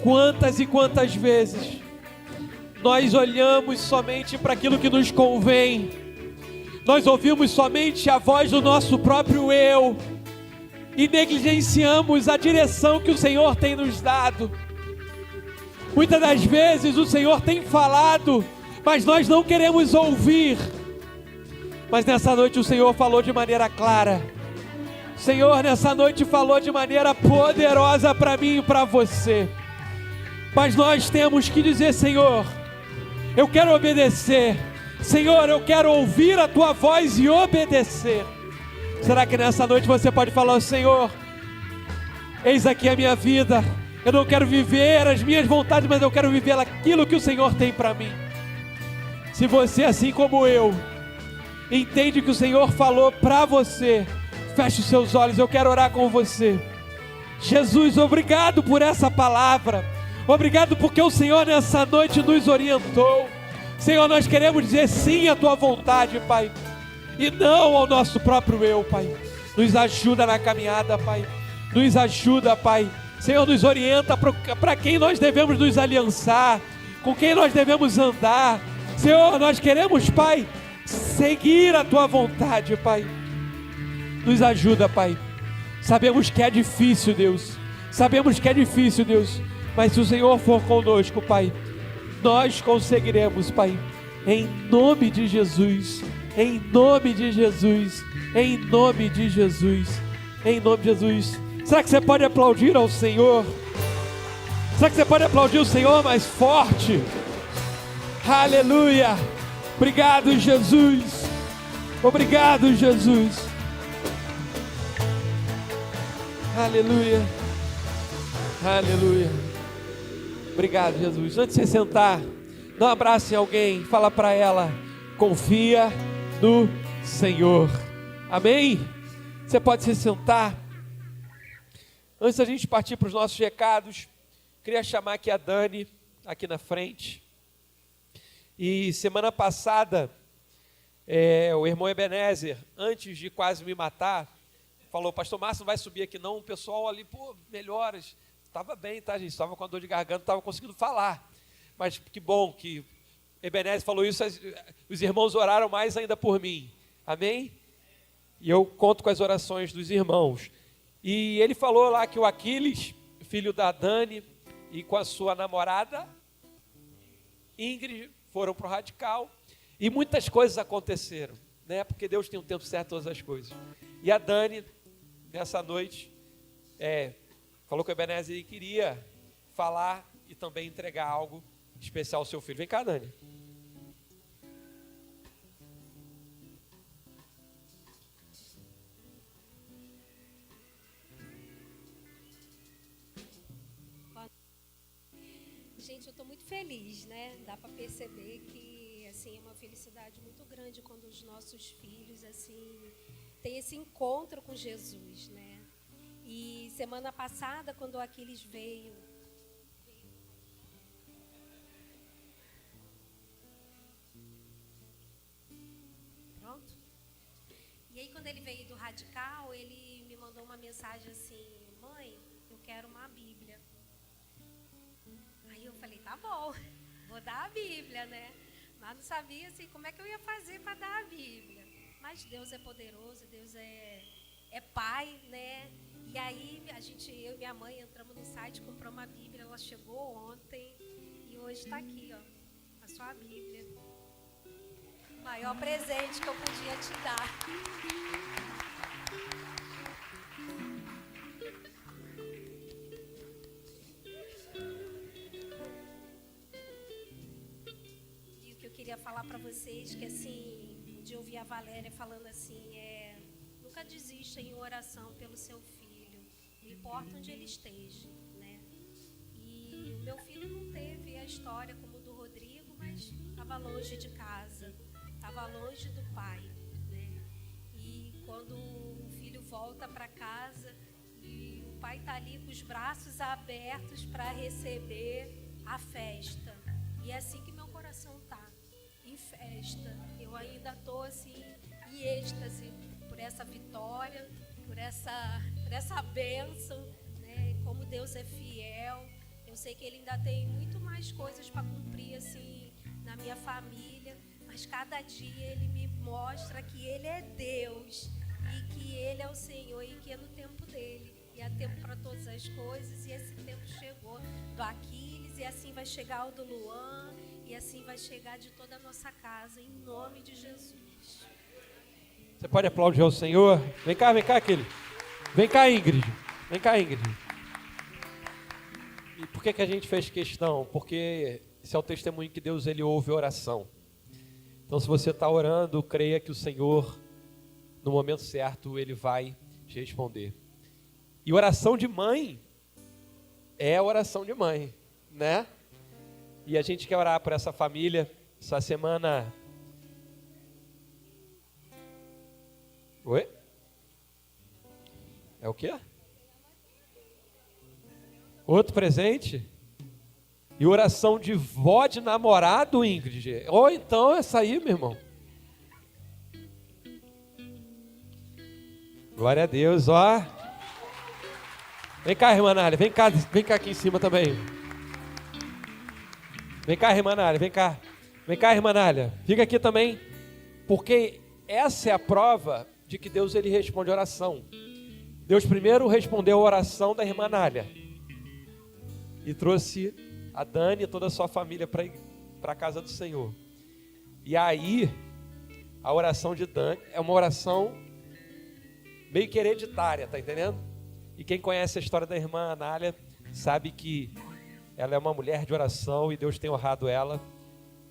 Quantas e quantas vezes nós olhamos somente para aquilo que nos convém, nós ouvimos somente a voz do nosso próprio eu e negligenciamos a direção que o Senhor tem nos dado. Muitas das vezes o Senhor tem falado, mas nós não queremos ouvir. Mas nessa noite o Senhor falou de maneira clara. O Senhor nessa noite falou de maneira poderosa para mim e para você. Mas nós temos que dizer: Senhor, eu quero obedecer. Senhor, eu quero ouvir a tua voz e obedecer. Será que nessa noite você pode falar: Senhor, eis aqui a minha vida. Eu não quero viver as minhas vontades, mas eu quero viver aquilo que o Senhor tem para mim. Se você, assim como eu, entende que o Senhor falou para você, feche os seus olhos, eu quero orar com você. Jesus, obrigado por essa palavra. Obrigado porque o Senhor nessa noite nos orientou. Senhor, nós queremos dizer sim à tua vontade, Pai, e não ao nosso próprio eu, Pai. Nos ajuda na caminhada, Pai. Nos ajuda, Pai. Senhor, nos orienta para quem nós devemos nos aliançar, com quem nós devemos andar. Senhor, nós queremos, Pai, seguir a tua vontade, Pai. Nos ajuda, Pai. Sabemos que é difícil, Deus. Sabemos que é difícil, Deus. Mas se o Senhor for conosco, Pai, nós conseguiremos, Pai. Em nome de Jesus. Em nome de Jesus. Em nome de Jesus. Em nome de Jesus. Será que você pode aplaudir ao Senhor? Será que você pode aplaudir o Senhor mais forte? Aleluia. Obrigado, Jesus. Obrigado, Jesus. Aleluia. Aleluia. Obrigado, Jesus. Antes de você sentar, dá um abraço em alguém. Fala para ela: confia no Senhor. Amém? Você pode se sentar. Antes da gente partir para os nossos recados, queria chamar aqui a Dani, aqui na frente. E semana passada, o irmão Ebenezer, antes de quase me matar, falou: pastor Márcio, não vai subir aqui não, o pessoal ali, melhoras. Estava bem, tá, gente? Estava com a dor de garganta, estava conseguindo falar. Mas que bom que Ebenezer falou isso, os irmãos oraram mais ainda por mim. Amém? E eu conto com as orações dos irmãos. E ele falou lá que o Aquiles, filho da Dani, e com a sua namorada, Ingrid, foram para o Radical. E muitas coisas aconteceram, né? Porque Deus tem um tempo certo todas as coisas. E a Dani, nessa noite, falou que o Ebenezer queria falar e também entregar algo especial ao seu filho. Vem cá, Dani. Gente, eu estou muito feliz, né? Dá para perceber que, assim, é uma felicidade muito grande quando os nossos filhos, assim, têm esse encontro com Jesus, né? E semana passada, quando o Aquiles veio... Pronto? E aí, quando ele veio do Radical, ele me mandou uma mensagem assim: mãe, eu quero uma Bíblia. Aí eu falei: tá bom, vou dar a Bíblia, né? Mas não sabia assim como é que eu ia fazer para dar a Bíblia. Mas Deus é poderoso, Deus é Pai, né? E aí eu e minha mãe entramos no site, compramos uma Bíblia, ela chegou ontem e hoje está aqui, ó, a sua Bíblia. O maior presente que eu podia te dar. E o que eu queria falar para vocês, que assim, de ouvir a Valéria falando assim, nunca desista em oração pelo seu filho, não importa onde ele esteja, né? E o meu filho não teve a história como do Rodrigo, mas estava longe de casa, estava longe do pai, né? E quando o filho volta para casa e o pai está ali com os braços abertos para receber a festa, e é assim que meu coração está, em festa. Eu ainda estou assim em êxtase por essa vitória, por essa bênção, né? Como Deus é fiel. Eu sei que Ele ainda tem muito mais coisas para cumprir assim na minha família, mas cada dia Ele me mostra que Ele é Deus e que Ele é o Senhor e que é no tempo dEle. E há tempo para todas as coisas, e esse tempo chegou do Aquiles, e assim vai chegar o do Luan, e assim vai chegar de toda a nossa casa, em nome de Jesus. Você pode aplaudir ao Senhor? Vem cá, Aquiles. Vem cá, Ingrid. Vem cá, Ingrid. E por que a gente fez questão? Porque esse é o testemunho que Deus, Ele ouve a oração. Então, se você está orando, creia que o Senhor, no momento certo, Ele vai te responder. E oração de mãe é oração de mãe, né? E a gente quer orar por essa família. Essa semana... Oi? É o quê? Outro presente? E oração de vó de namorado, Ingrid? Ou então essa aí, meu irmão. Glória a Deus, ó. Vem cá, irmã Nália, vem cá aqui em cima também. Vem cá, irmã Nália, vem cá. Vem cá, irmã Nália, fica aqui também. Porque essa é a prova de que Deus ele responde a oração. Deus primeiro respondeu a oração da irmã Nália e trouxe a Dani e toda a sua família para a casa do Senhor. E aí, a oração de Dani é uma oração meio que hereditária, tá entendendo? E quem conhece a história da irmã Anália sabe que ela é uma mulher de oração e Deus tem honrado ela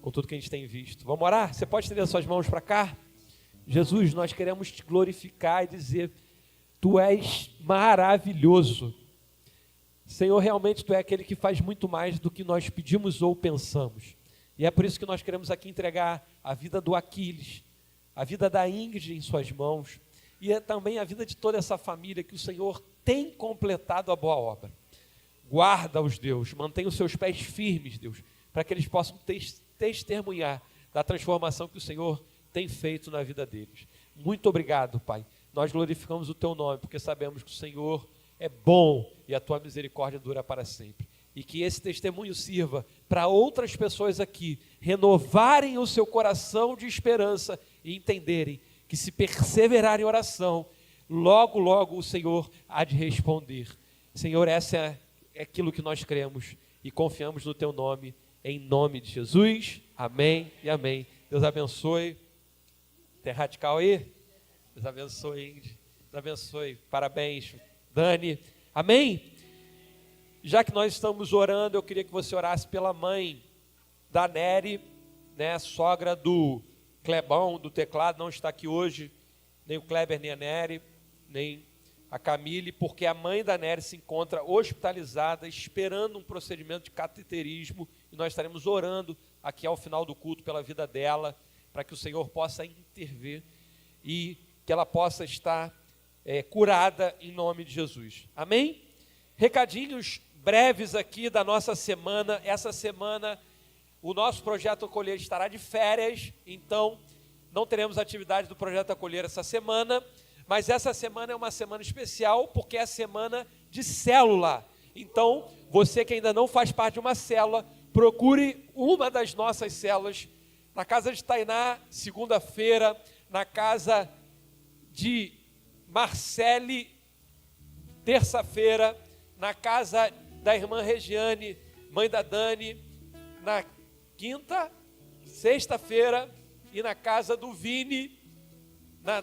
com tudo que a gente tem visto. Vamos orar? Você pode estender suas mãos para cá? Jesus, nós queremos te glorificar e dizer: Tu és maravilhoso. Senhor, realmente Tu é aquele que faz muito mais do que nós pedimos ou pensamos. E é por isso que nós queremos aqui entregar a vida do Aquiles, a vida da Ingrid em suas mãos, e também a vida de toda essa família que o Senhor tem completado a boa obra. Guarda-os, Deus, mantenha os seus pés firmes, Deus, para que eles possam testemunhar da transformação que o Senhor tem feito na vida deles. Muito obrigado, Pai. Nós glorificamos o Teu nome, porque sabemos que o Senhor é bom e a Tua misericórdia dura para sempre. E que esse testemunho sirva para outras pessoas aqui renovarem o seu coração de esperança e entenderem que se perseverarem em oração, logo, logo o Senhor há de responder. Senhor, essa é aquilo que nós cremos e confiamos no Teu nome, em nome de Jesus. Amém e amém. Deus abençoe. Tem radical aí? Deus abençoe, Ingrid. Deus abençoe. Parabéns, Dani. Amém? Já que nós estamos orando, eu queria que você orasse pela mãe da Nery, né, sogra do Clebão, do teclado. Não está aqui hoje, nem o Kleber, nem a Nery, nem a Camille, porque a mãe da Nery se encontra hospitalizada, esperando um procedimento de cateterismo, e nós estaremos orando aqui ao final do culto pela vida dela, para que o Senhor possa intervir e que ela possa estar curada em nome de Jesus. Amém? Recadinhos breves aqui da nossa semana. Essa semana o nosso Projeto Acolher estará de férias, então não teremos atividade do Projeto Acolher essa semana, mas essa semana é uma semana especial, porque é a semana de célula. Então, você que ainda não faz parte de uma célula, procure uma das nossas células, na casa de Tainá, segunda-feira, na casa de Marcele, terça-feira, na casa da irmã Regiane, mãe da Dani, na quinta, sexta-feira, e na casa do Vini,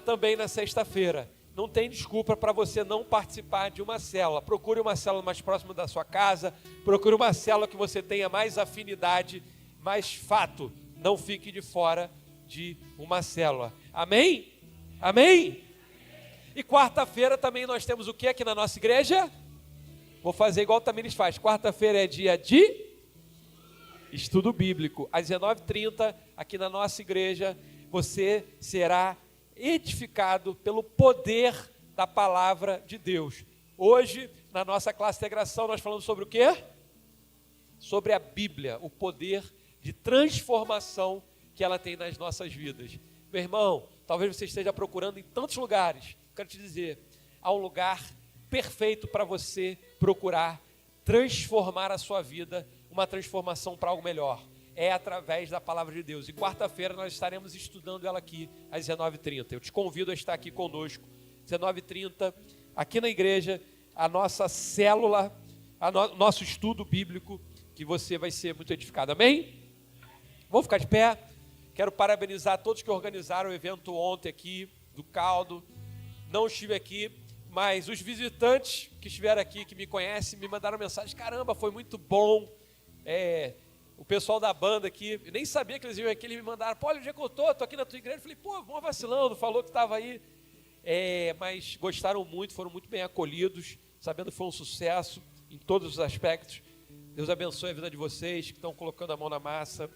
também na sexta-feira. Não tem desculpa para você não participar de uma célula. Procure uma célula mais próxima da sua casa, procure uma célula que você tenha mais afinidade, mais fato. Não fique de fora de uma célula. Amém? Amém? E quarta-feira também nós temos o que aqui na nossa igreja? Vou fazer igual o Tamires faz. Quarta-feira é dia de estudo bíblico. Às 19h30, aqui na nossa igreja, você será edificado pelo poder da palavra de Deus. Hoje, na nossa classe de integração, nós falamos sobre o quê? Sobre a Bíblia, o poder de transformação que ela tem nas nossas vidas. Meu irmão, talvez você esteja procurando em tantos lugares. Quero te dizer, há um lugar perfeito para você procurar transformar a sua vida, uma transformação para algo melhor. É através da palavra de Deus. E quarta-feira nós estaremos estudando ela aqui às 19h30. Eu te convido a estar aqui conosco, 19h30, aqui na igreja, a nossa célula, nosso estudo bíblico, que você vai ser muito edificado. Amém? Vamos ficar de pé. Quero parabenizar todos que organizaram o evento ontem aqui, do Caldo. Não estive aqui, mas os visitantes que estiveram aqui, que me conhecem, me mandaram mensagem: caramba, foi muito bom. O pessoal da banda aqui, eu nem sabia que eles iam aqui, eles me mandaram: pô, olha onde é que eu tô aqui na tua igreja. Eu falei: pô, vão vacilando, falou que estava aí. Mas gostaram muito, foram muito bem acolhidos, sabendo que foi um sucesso em todos os aspectos. Deus abençoe a vida de vocês que estão colocando a mão na massa.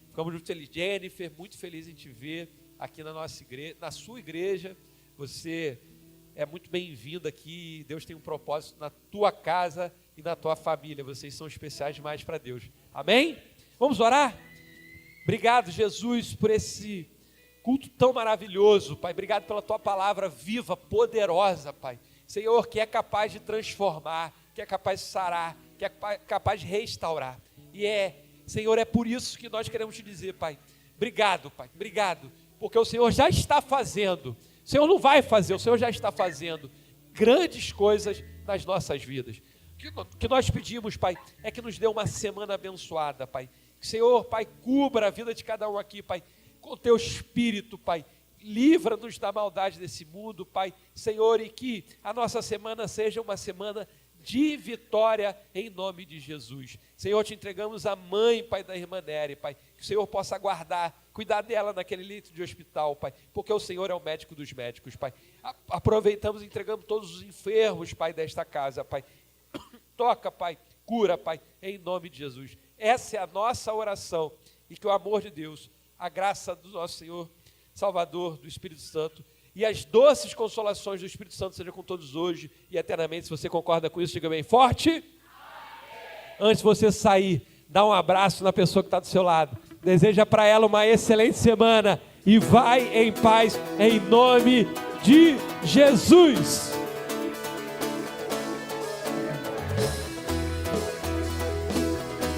Ficamos muito felizes. Jennifer, muito feliz em te ver aqui na nossa igreja, na sua igreja. Você é muito bem-vindo aqui. Deus tem um propósito na tua casa e na tua família. Vocês são especiais demais para Deus. Amém? Vamos orar? Obrigado, Jesus, por esse culto tão maravilhoso, Pai. Obrigado pela tua palavra viva, poderosa, Pai. Senhor, que é capaz de transformar, que é capaz de sarar, que é capaz de restaurar. Senhor, é por isso que nós queremos te dizer, Pai, Obrigado, Pai, obrigado, porque o Senhor já está fazendo, o Senhor não vai fazer, o Senhor já está fazendo grandes coisas nas nossas vidas. O que nós pedimos, Pai, é que nos dê uma semana abençoada, Pai. Que o Senhor, Pai, cubra a vida de cada um aqui, Pai, com o Teu Espírito, Pai. Livra-nos da maldade desse mundo, Pai, Senhor, e que a nossa semana seja uma semana de vitória em nome de Jesus. Senhor, te entregamos a mãe, Pai, da irmã Nery, Pai, que o Senhor possa guardar, cuidar dela naquele leito de hospital, Pai, porque o Senhor é o médico dos médicos, Pai. Aproveitamos e entregamos todos os enfermos, Pai, desta casa, Pai. Toca, Pai, cura, Pai, em nome de Jesus. Essa é a nossa oração, e que o amor de Deus, a graça do nosso Senhor, Salvador, do Espírito Santo, e as doces consolações do Espírito Santo sejam com todos hoje e eternamente. Se você concorda com isso, diga bem forte. Amém. Antes de você sair, dá um abraço na pessoa que está do seu lado. Deseja para ela uma excelente semana e vai em paz, em nome de Jesus.